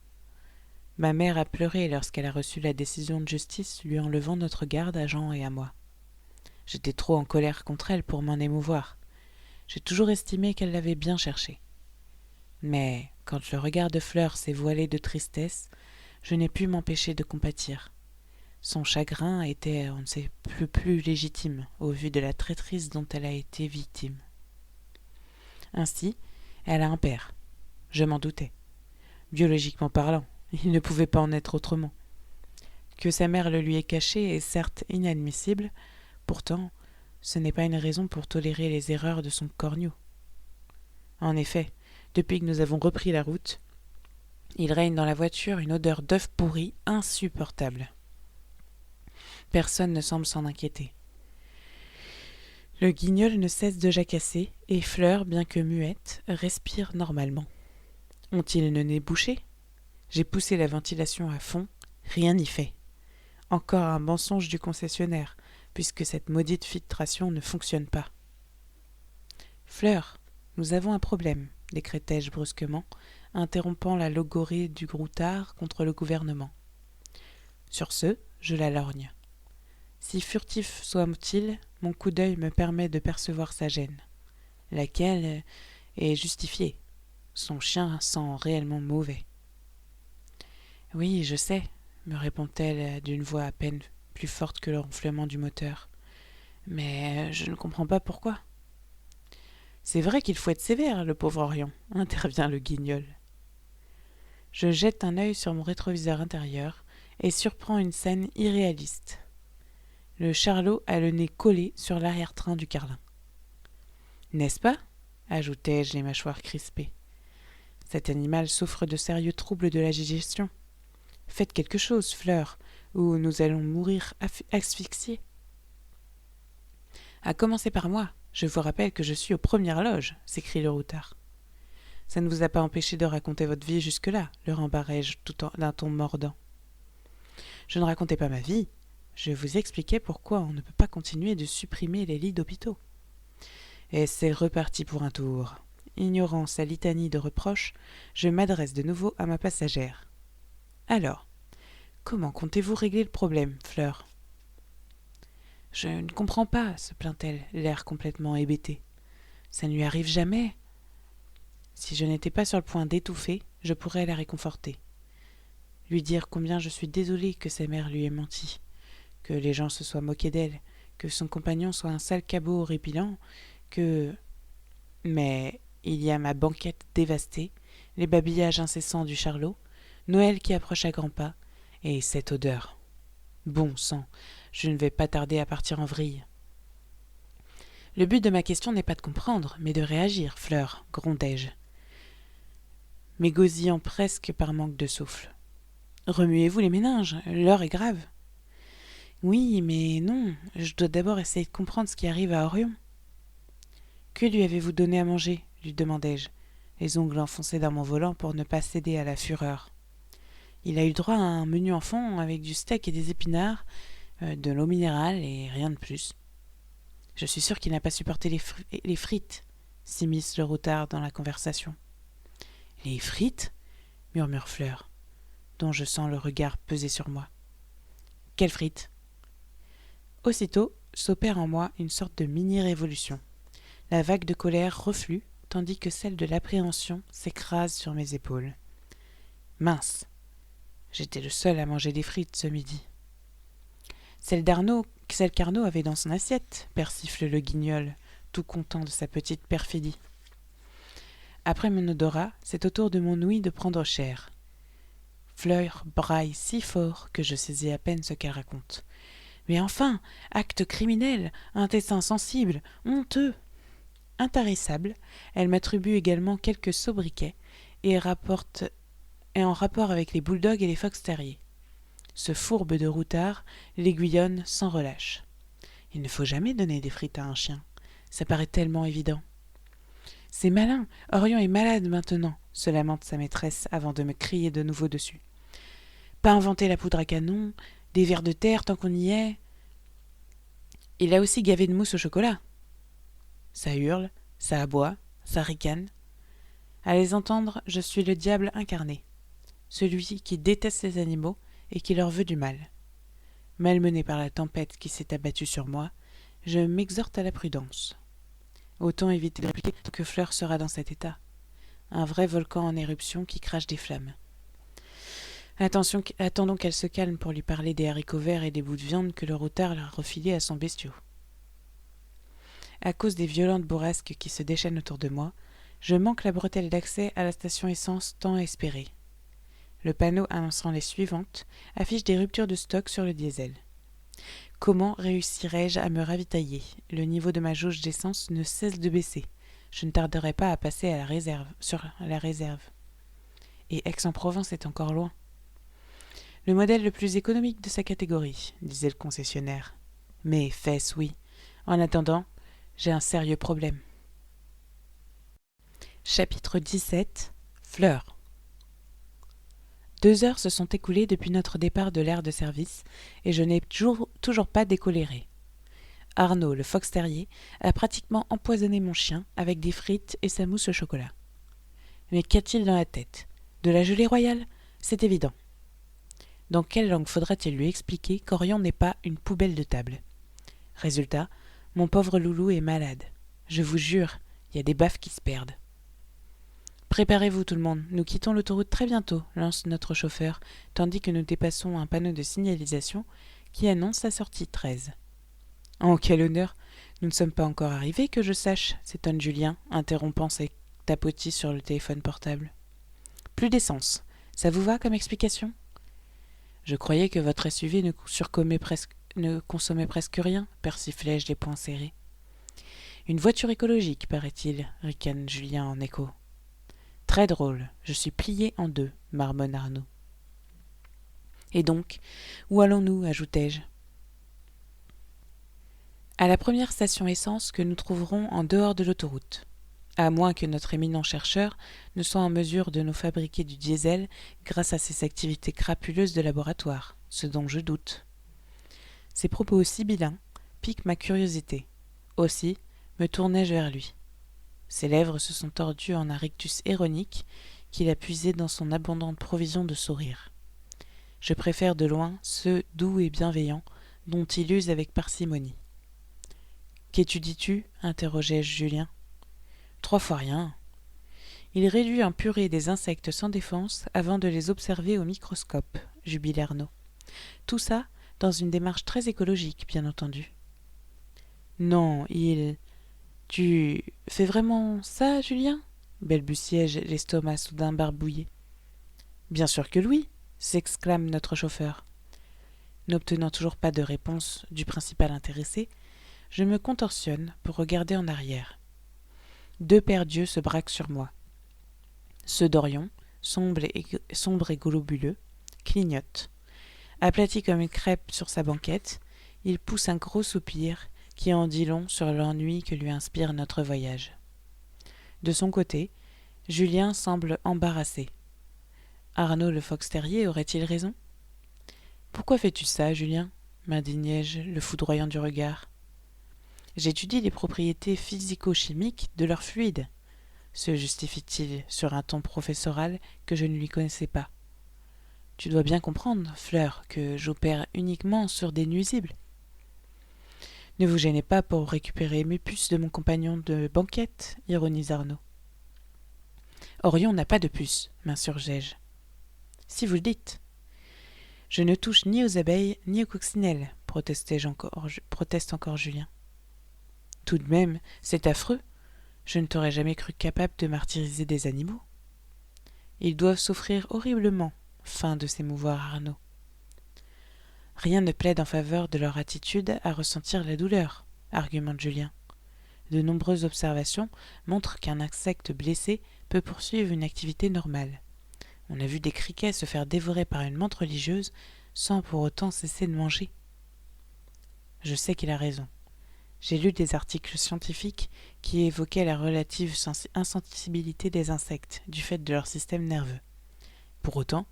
Ma mère a pleuré lorsqu'elle a reçu la décision de justice lui enlevant notre garde à Jean et à moi. J'étais trop en colère contre elle pour m'en émouvoir. J'ai toujours estimé qu'elle l'avait bien cherché. Mais quand le regard de Fleur s'est voilé de tristesse, je n'ai pu m'empêcher de compatir. Son chagrin était, on ne sait plus légitime au vu de la traîtrise dont elle a été victime. Ainsi, elle a un père. Je m'en doutais. Biologiquement parlant, il ne pouvait pas en être autrement. Que sa mère le lui ait caché est certes inadmissible, pourtant, ce n'est pas une raison pour tolérer les erreurs de son corneau. En effet, depuis que nous avons repris la route, il règne dans la voiture une odeur d'œuf pourri insupportable. Personne ne semble s'en inquiéter. Le guignol ne cesse de jacasser, et Fleur, bien que muette, respire normalement. Ont-ils le nez bouché ? J'ai poussé la ventilation à fond, rien n'y fait. Encore un mensonge du concessionnaire, puisque cette maudite filtration ne fonctionne pas. Fleur, nous avons un problème, décrétai-je brusquement, interrompant la logorée du routard contre le gouvernement. Sur ce, je la lorgne. Si furtif soit-il, mon coup d'œil me permet de percevoir sa gêne, laquelle est justifiée. Son chien sent réellement mauvais. « Oui, je sais, » me répond-elle d'une voix à peine plus forte que le ronflement du moteur. « Mais je ne comprends pas pourquoi. »« C'est vrai qu'il faut être sévère, le pauvre Orion, » intervient le guignol. Je jette un œil sur mon rétroviseur intérieur et surprends une scène irréaliste. Le charlot a le nez collé sur l'arrière-train du carlin. « N'est-ce pas ?» ajoutai-je les mâchoires crispées. « Cet animal souffre de sérieux troubles de la digestion. Faites quelque chose, Fleur, ou nous allons mourir asphyxiés. » « À commencer par moi, je vous rappelle que je suis aux premières loges, » s'écrie le routard. « Ça ne vous a pas empêché de raconter votre vie jusque-là, le rembarrai-je d'un ton mordant. Je ne racontais pas ma vie, je vous expliquais pourquoi on ne peut pas continuer de supprimer les lits d'hôpitaux. Et c'est reparti pour un tour. Ignorant sa litanie de reproches, je m'adresse de nouveau à ma passagère. Alors, comment comptez-vous régler le problème, Fleur ? Je ne comprends pas, se plaint-elle, l'air complètement hébété. Ça ne lui arrive jamais. Si je n'étais pas sur le point d'étouffer, je pourrais la réconforter. Lui dire combien je suis désolée que sa mère lui ait menti, que les gens se soient moqués d'elle, que son compagnon soit un sale cabot horripilant, que... Mais il y a ma banquette dévastée, les babillages incessants du charlot, Noël qui approche à grands pas, et cette odeur. Bon sang, je ne vais pas tarder à partir en vrille. Le but de ma question n'est pas de comprendre, mais de réagir, Fleur, grondai-je, m'égosillant presque par manque de souffle. Remuez-vous les méninges, l'heure est grave. Oui, mais non, je dois d'abord essayer de comprendre ce qui arrive à Orion. Que lui avez-vous donné à manger ? Lui demandai-je, les ongles enfoncés dans mon volant pour ne pas céder à la fureur. Il a eu droit à un menu enfant avec du steak et des épinards, de l'eau minérale et rien de plus. Je suis sûr qu'il n'a pas supporté les frites, s'immisce le routard dans la conversation. Les frites ? Murmure Fleur. dont je sens le regard peser sur moi. Quelle frite? Aussitôt s'opère en moi une sorte de mini-révolution. La vague de colère reflue, tandis que celle de l'appréhension s'écrase sur mes épaules. Mince! J'étais le seul à manger des frites ce midi. Celle qu'Arnaud avait dans son assiette, persifle le guignol, tout content de sa petite perfidie. Après mon odorat, c'est au tour de mon ouïe de prendre cher. Fleur braille si fort que je saisis à peine ce qu'elle raconte. Mais enfin, acte criminel, intestin sensible, honteux. Intarissable, elle m'attribue également quelques sobriquets et en rapport avec les bulldogs et les fox terriers. Ce fourbe de routard l'aiguillonne sans relâche. Il ne faut jamais donner des frites à un chien. Ça paraît tellement évident. C'est malin, Orion est malade maintenant, se lamente sa maîtresse avant de me crier de nouveau dessus. Pas inventer la poudre à canon, des vers de terre tant qu'on y est. Il a aussi gavé de mousse au chocolat. Ça hurle, ça aboie, ça ricane. À les entendre, je suis le diable incarné, celui qui déteste les animaux et qui leur veut du mal. Malmené par la tempête qui s'est abattue sur moi, je m'exhorte à la prudence. Autant éviter de répliquer que Fleur sera dans cet état. Un vrai volcan en éruption qui crache des flammes. Attendons qu'elle se calme pour lui parler des haricots verts et des bouts de viande que le routard a refilés à son bestiau. À cause des violentes bourrasques qui se déchaînent autour de moi, je manque la bretelle d'accès à la station essence tant espérée. Le panneau annonçant les suivantes affiche des ruptures de stock sur le diesel. Comment réussirais-je à me ravitailler? Le niveau de ma jauge d'essence ne cesse de baisser. Je ne tarderai pas à passer sur la réserve. Et Aix-en-Provence est encore loin. Le modèle le plus économique de sa catégorie, disait le concessionnaire. Mais fesses, oui. En attendant, j'ai un sérieux problème. Chapitre 17. Fleur. 2 heures se sont écoulées depuis notre départ de l'aire de service et je n'ai toujours pas décoléré. Arnaud, le fox terrier, a pratiquement empoisonné mon chien avec des frites et sa mousse au chocolat. Mais qu'a-t-il dans la tête? De la gelée royale? C'est évident. Dans quelle langue faudra-t-il lui expliquer qu'Orion n'est pas une poubelle de table? Résultat, mon pauvre loulou est malade. Je vous jure, il y a des baffes qui se perdent. Préparez-vous tout le monde, nous quittons l'autoroute très bientôt, lance notre chauffeur, tandis que nous dépassons un panneau de signalisation qui annonce la sortie 13. Oh, quel honneur! Nous ne sommes pas encore arrivés, que je sache, s'étonne Julien, interrompant ses tapotis sur le téléphone portable. Plus d'essence. Ça vous va comme explication? Je croyais que votre SUV ne consommait presque rien, persiflai-je les poings serrés. Une voiture écologique, paraît-il, ricane Julien en écho. Très drôle, je suis plié en deux, marmonne Arnaud. Et donc, où allons-nous? Ajoutai-je. À la première station essence que nous trouverons en dehors de l'autoroute, à moins que notre éminent chercheur ne soit en mesure de nous fabriquer du diesel grâce à ses activités crapuleuses de laboratoire, ce dont je doute. Ces propos sibyllins piquent ma curiosité. Aussi me tournai-je vers lui. Ses lèvres se sont tordues en un rictus ironique qu'il a puisé dans son abondante provision de sourires. Je préfère de loin ceux doux et bienveillants dont il use avec parcimonie. « Qu'étudies-tu » interrogeai-je Julien. « 3 fois rien. » Il réduit en purée des insectes sans défense avant de les observer au microscope, jubile Arnaud. Tout ça dans une démarche très écologique, bien entendu. Non, Tu fais vraiment ça, Julien? Balbutiai-je, l'estomac soudain barbouillé. Bien sûr que oui, s'exclame notre chauffeur. N'obtenant toujours pas de réponse du principal intéressé, je me contorsionne pour regarder en arrière. 2 paires d'yeux se braquent sur moi. Ceux d'Orion, sombre et globuleux, clignotent. Aplati comme une crêpe sur sa banquette, il pousse un gros soupir qui en dit long sur l'ennui que lui inspire notre voyage. De son côté, Julien semble embarrassé. Arnaud le fox terrier aurait-il raison? Pourquoi fais-tu ça, Julien? M'indignai-je, le foudroyant du regard. J'étudie les propriétés physico-chimiques de leurs fluides, se justifie-t-il sur un ton professoral que je ne lui connaissais pas. Tu dois bien comprendre, Fleur, que j'opère uniquement sur des nuisibles. Ne vous gênez pas pour récupérer mes puces de mon compagnon de banquette, ironise Arnaud. Orion n'a pas de puces, m'insurgeai-je. Si vous le dites. Je ne touche ni aux abeilles ni aux coccinelles, proteste encore Julien. Tout de même, c'est affreux. Je ne t'aurais jamais cru capable de martyriser des animaux. Ils doivent souffrir horriblement, feint de s'émouvoir Arnaud. Rien ne plaide en faveur de leur attitude à ressentir la douleur, argumente Julien. De nombreuses observations montrent qu'un insecte blessé peut poursuivre une activité normale. On a vu des criquets se faire dévorer par une menthe religieuse sans pour autant cesser de manger. Je sais qu'il a raison. J'ai lu des articles scientifiques qui évoquaient la relative insensibilité des insectes du fait de leur système nerveux. Pour autant,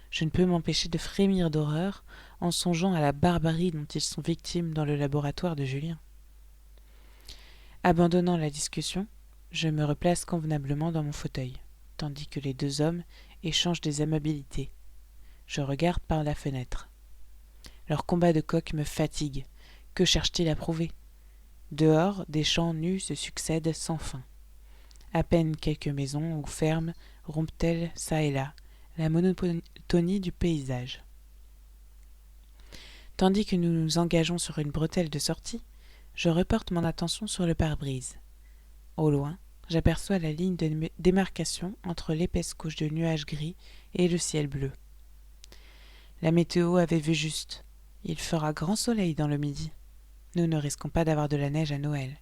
je ne peux m'empêcher de frémir d'horreur en songeant à la barbarie dont ils sont victimes dans le laboratoire de Julien. Abandonnant la discussion, je me replace convenablement dans mon fauteuil, tandis que les deux hommes échangent des amabilités. Je regarde par la fenêtre. Leur combat de coq me fatigue. Que cherche-t-il à prouver ? Dehors, des champs nus se succèdent sans fin. À peine quelques maisons ou fermes rompent-elles, çà et là, la monotonie du paysage. Tandis que nous nous engageons sur une bretelle de sortie, je reporte mon attention sur le pare-brise. Au loin, j'aperçois la ligne de démarcation entre l'épaisse couche de nuages gris et le ciel bleu. La météo avait vu juste. Il fera grand soleil dans le midi. Nous ne risquons pas d'avoir de la neige à Noël.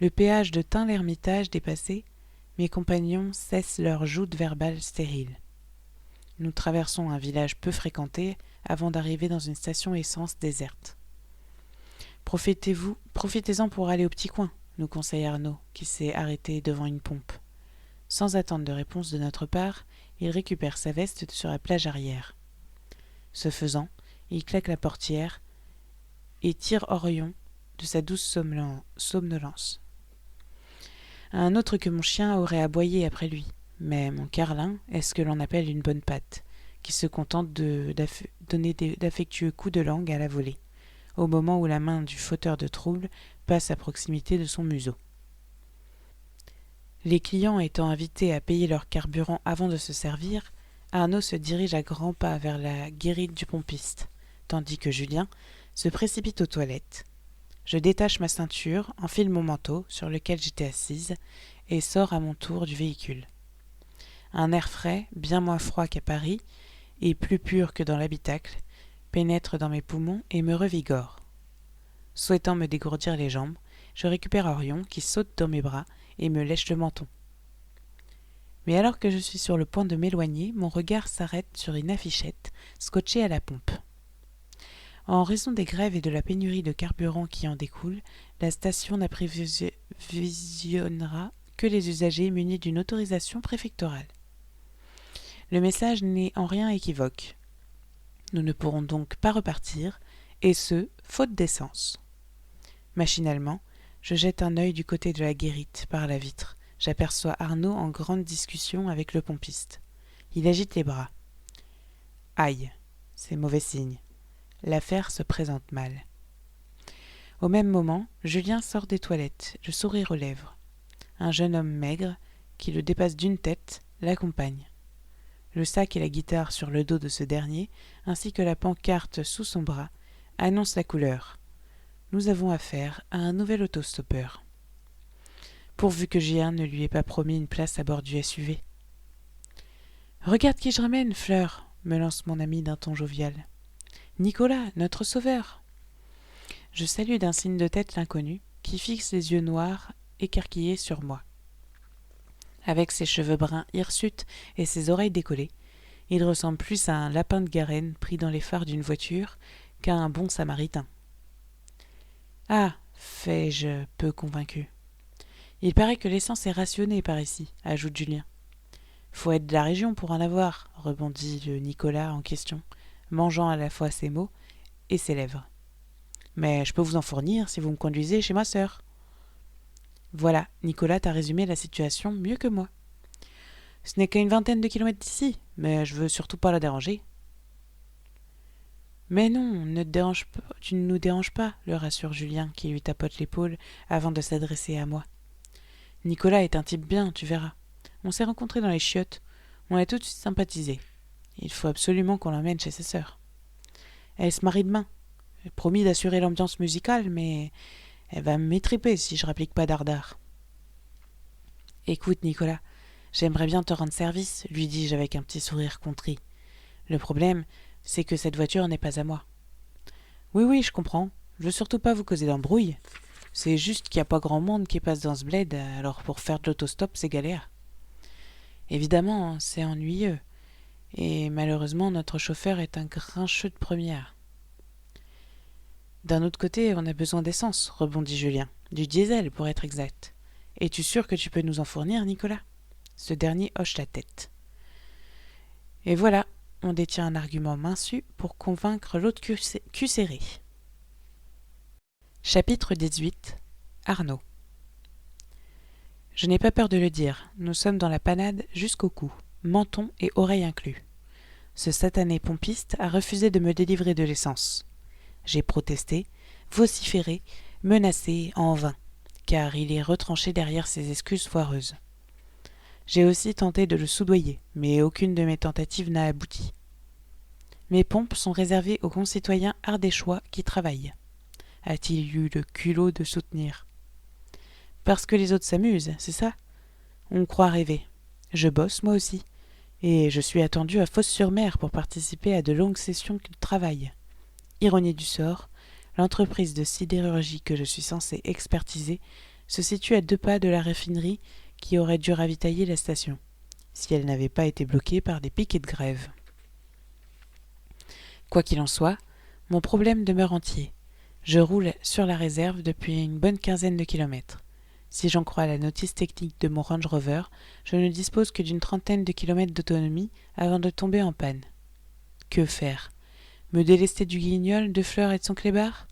Le péage de Tain-l'Hermitage dépassé, mes compagnons cessent leur joute verbale stérile. Nous traversons un village peu fréquenté avant d'arriver dans une station essence déserte. Profitez-en pour aller au petit coin, nous conseille Arnaud, qui s'est arrêté devant une pompe. Sans attendre de réponse de notre part, il récupère sa veste sur la plage arrière. Ce faisant, il claque la portière et tire Orion de sa douce somnolence. Un autre que mon chien aurait aboyé après lui, mais mon Carlin est ce que l'on appelle une bonne patte, qui se contente de donner d'affectueux coups de langue à la volée, au moment où la main du fauteur de trouble passe à proximité de son museau. Les clients étant invités à payer leur carburant avant de se servir, Arnaud se dirige à grands pas vers la guérite du pompiste, tandis que Julien se précipite aux toilettes. Je détache ma ceinture, enfile mon manteau, sur lequel j'étais assise, et sors à mon tour du véhicule. Un air frais, bien moins froid qu'à Paris, et plus pur que dans l'habitacle, pénètre dans mes poumons et me revigore. Souhaitant me dégourdir les jambes, je récupère Orion qui saute dans mes bras et me lèche le menton. Mais alors que je suis sur le point de m'éloigner, mon regard s'arrête sur une affichette scotchée à la pompe. En raison des grèves et de la pénurie de carburant qui en découle, la station n'approvisionnera que les usagers munis d'une autorisation préfectorale. Le message n'est en rien équivoque. Nous ne pourrons donc pas repartir, et ce, faute d'essence. Machinalement, je jette un œil du côté de la guérite par la vitre. J'aperçois Arnaud en grande discussion avec le pompiste. Il agite les bras. Aïe, c'est mauvais signe. L'affaire se présente mal. Au même moment, Julien sort des toilettes, le sourire aux lèvres. Un jeune homme maigre, qui le dépasse d'une tête, l'accompagne. Le sac et la guitare sur le dos de ce dernier, ainsi que la pancarte sous son bras, annoncent la couleur. Nous avons affaire à un nouvel autostoppeur. Pourvu que Julien ne lui ait pas promis une place à bord du SUV. « Regarde qui je ramène, Fleur !» me lance mon ami d'un ton jovial. « Nicolas, notre sauveur !» Je salue d'un signe de tête l'inconnu, qui fixe les yeux noirs écarquillés sur moi. Avec ses cheveux bruns hirsutes et ses oreilles décollées, il ressemble plus à un lapin de Garenne pris dans les phares d'une voiture qu'à un bon samaritain. « Ah !» fais-je, peu convaincu. « Il paraît que l'essence est rationnée par ici, » ajoute Julien. « Faut être de la région pour en avoir, » rebondit le Nicolas en question, mangeant à la fois ses mots et ses lèvres. « Mais je peux vous en fournir si vous me conduisez chez ma sœur. » Voilà, Nicolas t'a résumé la situation mieux que moi. Ce n'est qu'à une vingtaine de kilomètres d'ici, mais je veux surtout pas la déranger. Mais non, tu ne nous déranges pas, le rassure Julien, qui lui tapote l'épaule avant de s'adresser à moi. Nicolas est un type bien, tu verras. On s'est rencontrés dans les chiottes. On a tout de suite sympathisé. Il faut absolument qu'on l'emmène chez sa sœur. Elle se marie demain. J'ai promis d'assurer l'ambiance musicale, mais elle va m'étriper si je rapplique pas dardard. Écoute, Nicolas, j'aimerais bien te rendre service, lui dis-je avec un petit sourire contrit. Le problème, c'est que cette voiture n'est pas à moi. Oui, je comprends. Je veux surtout pas vous causer d'embrouille. C'est juste qu'il n'y a pas grand monde qui passe dans ce bled, alors pour faire de l'autostop, c'est galère. Évidemment, c'est ennuyeux. Et malheureusement, notre chauffeur est un grincheux de première. D'un autre côté, on a besoin d'essence, rebondit Julien. Du diesel, pour être exact. Es-tu sûr que tu peux nous en fournir, Nicolas ? Ce dernier hoche la tête. Et voilà, on détient un argument mincu pour convaincre l'autre cul serré. Chapitre 18. Arnaud. Je n'ai pas peur de le dire, nous sommes dans la panade jusqu'au cou, menton et oreilles inclus. Ce satané pompiste a refusé de me délivrer de l'essence. J'ai protesté, vociféré, menacé en vain, car il est retranché derrière ses excuses foireuses. J'ai aussi tenté de le soudoyer, mais aucune de mes tentatives n'a abouti. Mes pompes sont réservées aux concitoyens ardéchois qui travaillent. A-t-il eu le culot de soutenir ? Parce que les autres s'amusent, c'est ça ? On croit rêver. Je bosse, moi aussi. Et je suis attendu à Fos-sur-Mer pour participer à de longues sessions de travail. Ironie du sort, l'entreprise de sidérurgie que je suis censé expertiser se situe à 2 pas de la raffinerie qui aurait dû ravitailler la station, si elle n'avait pas été bloquée par des piquets de grève. Quoi qu'il en soit, mon problème demeure entier. Je roule sur la réserve depuis une bonne quinzaine de kilomètres. Si j'en crois la notice technique de mon Range Rover, je ne dispose que d'une trentaine de kilomètres d'autonomie avant de tomber en panne. Que faire ? Me délester du guignol, de Fleur et de son clébard ?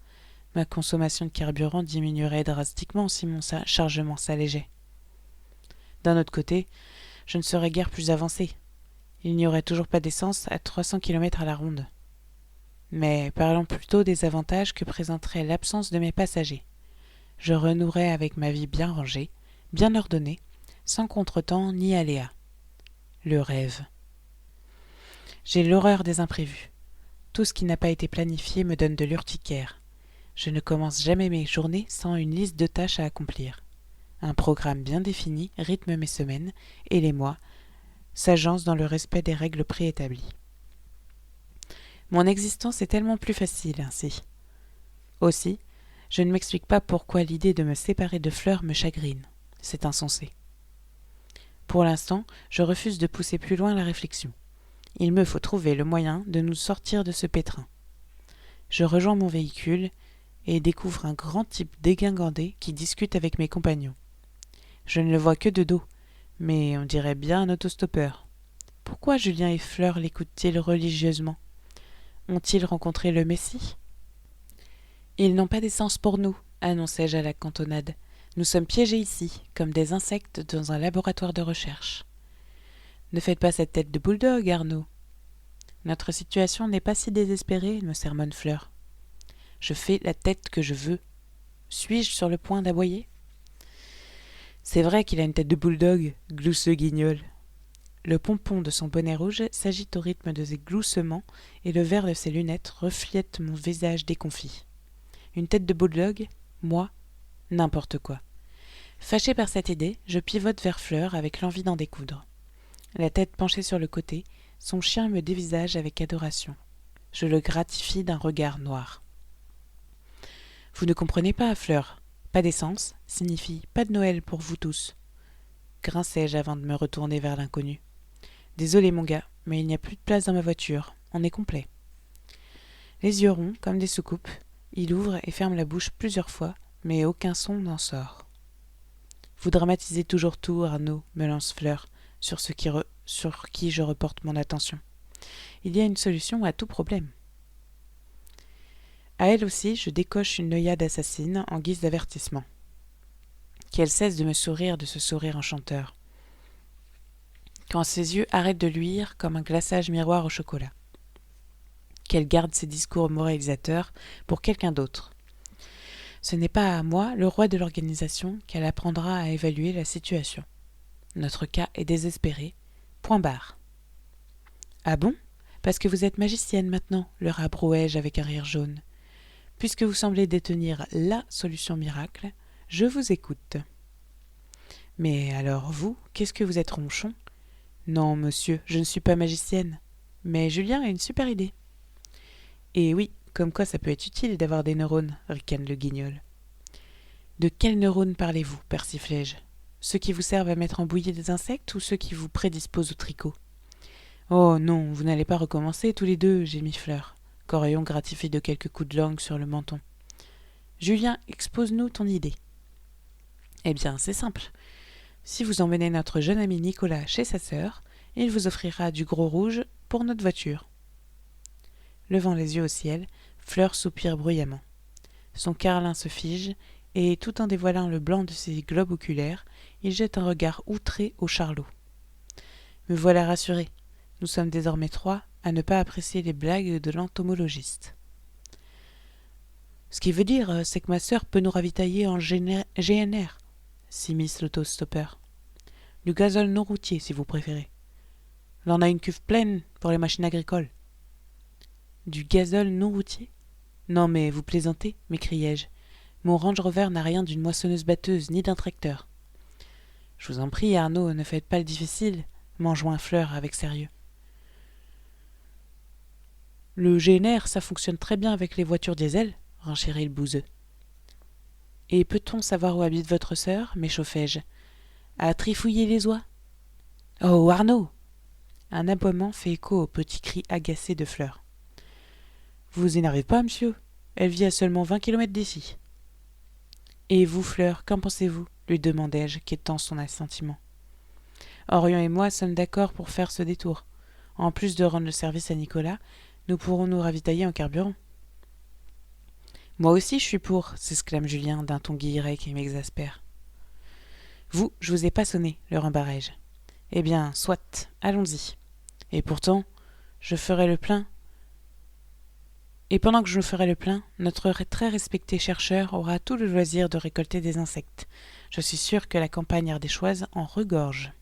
Ma consommation de carburant diminuerait drastiquement si mon chargement s'allégeait. D'un autre côté, je ne serais guère plus avancé. Il n'y aurait toujours pas d'essence à 300 kilomètres à la ronde. Mais parlons plutôt des avantages que présenterait l'absence de mes passagers. Je renouerais avec ma vie bien rangée, bien ordonnée, sans contretemps ni aléas. Le rêve. J'ai l'horreur des imprévus. Tout ce qui n'a pas été planifié me donne de l'urticaire. Je ne commence jamais mes journées sans une liste de tâches à accomplir. Un programme bien défini rythme mes semaines, et les mois s'agencent dans le respect des règles préétablies. Mon existence est tellement plus facile ainsi. Aussi, je ne m'explique pas pourquoi l'idée de me séparer de Fleur me chagrine. C'est insensé. Pour l'instant, je refuse de pousser plus loin la réflexion. Il me faut trouver le moyen de nous sortir de ce pétrin. Je rejoins mon véhicule et découvre un grand type dégingandé qui discute avec mes compagnons. Je ne le vois que de dos, mais on dirait bien un autostoppeur. Pourquoi Julien et Fleur l'écoutent-ils religieusement ? Ont-ils rencontré le Messie ? Ils n'ont pas d'essence pour nous, annonçai-je à la cantonade. Nous sommes piégés ici, comme des insectes dans un laboratoire de recherche. Ne faites pas cette tête de bulldog, Arnaud. Notre situation n'est pas si désespérée, me sermonne Fleur. Je fais la tête que je veux. Suis-je sur le point d'aboyer ? C'est vrai qu'il a une tête de bulldog, glousse le guignol. Le pompon de son bonnet rouge s'agite au rythme de ses gloussements et le verre de ses lunettes reflète mon visage déconfit. Une tête de bulldog ? Moi ? N'importe quoi. Fâché par cette idée, je pivote vers Fleur avec l'envie d'en découdre. La tête penchée sur le côté, son chien me dévisage avec adoration. Je le gratifie d'un regard noir. Vous ne comprenez pas, Fleur. Pas d'essence signifie pas de Noël pour vous tous. Grinçai-je avant de me retourner vers l'inconnu. Désolé, mon gars, mais il n'y a plus de place dans ma voiture. On est complet. Les yeux ronds, comme des soucoupes, il ouvre et ferme la bouche plusieurs fois, mais aucun son n'en sort. Vous dramatisez toujours tout, Arnaud, me lance Fleur, sur qui je reporte mon attention. Il y a une solution à tout problème. À elle aussi, je décoche une œillade assassine en guise d'avertissement. Qu'elle cesse de me sourire de ce sourire enchanteur. quand ses yeux arrêtent de luire comme un glaçage miroir au chocolat. Qu'elle garde ses discours moralisateurs pour quelqu'un d'autre. Ce n'est pas à moi, le roi de l'organisation, qu'elle apprendra à évaluer la situation. Notre cas est désespéré. Point barre. Ah bon ? Parce que vous êtes magicienne maintenant, leur abrouai-je avec un rire jaune. Puisque vous semblez détenir la solution miracle, je vous écoute. Mais alors vous, qu'est-ce que vous êtes ronchon ? Non, monsieur, je ne suis pas magicienne. Mais Julien a une super idée. Et oui, comme quoi ça peut être utile d'avoir des neurones, ricane le guignol. De quels neurones parlez-vous, persiflai-je ? Ceux qui vous servent à mettre en bouillie des insectes ou ceux qui vous prédisposent au tricot ? Oh non, vous n'allez pas recommencer tous les deux, gémit Fleur, qu'Orion gratifie de quelques coups de langue sur le menton. Julien, expose-nous ton idée. Eh bien, c'est simple. Si vous emmenez notre jeune ami Nicolas chez sa sœur, il vous offrira du gros rouge pour notre voiture. Levant les yeux au ciel, Fleur soupire bruyamment. Son carlin se fige, et tout en dévoilant le blanc de ses globes oculaires, il jette un regard outré au charlot. Me voilà rassuré. Nous sommes désormais trois à ne pas apprécier les blagues de l'entomologiste. Ce qui veut dire, c'est que ma sœur peut nous ravitailler en GNR, s'immisce l'autostoppeur. Du gazole non routier, si vous préférez. L'on a une cuve pleine pour les machines agricoles. Du gazole non routier ? Non mais vous plaisantez, m'écriai-je. Mon Range Rover n'a rien d'une moissonneuse-batteuse ni d'un tracteur. Je vous en prie, Arnaud, ne faites pas le difficile, m'enjoint Fleur avec sérieux. Le GNR, ça fonctionne très bien avec les voitures diesel, renchérit le bouseux. Et peut-on savoir où habite votre sœur, m'échauffai-je. À trifouiller les oies. Oh, Arnaud ! Un aboiement fait écho au petit cri agacé de Fleur. Vous vous énervez pas, monsieur ? Elle vit à seulement 20 kilomètres d'ici. Et vous, Fleur, qu'en pensez-vous ? Lui demandai-je, quêtant son assentiment. Orion et moi sommes d'accord pour faire ce détour. En plus de rendre le service à Nicolas, nous pourrons nous ravitailler en carburant. Moi aussi je suis pour, s'exclame Julien d'un ton guilleret qui m'exaspère. Vous, je vous ai pas sonné, le rembarrai-je. Eh bien, soit, allons-y. Et pourtant, je ferai le plein. Et pendant que je ferai le plein, notre très respecté chercheur aura tout le loisir de récolter des insectes. Je suis sûr que la campagne ardéchoise en regorge.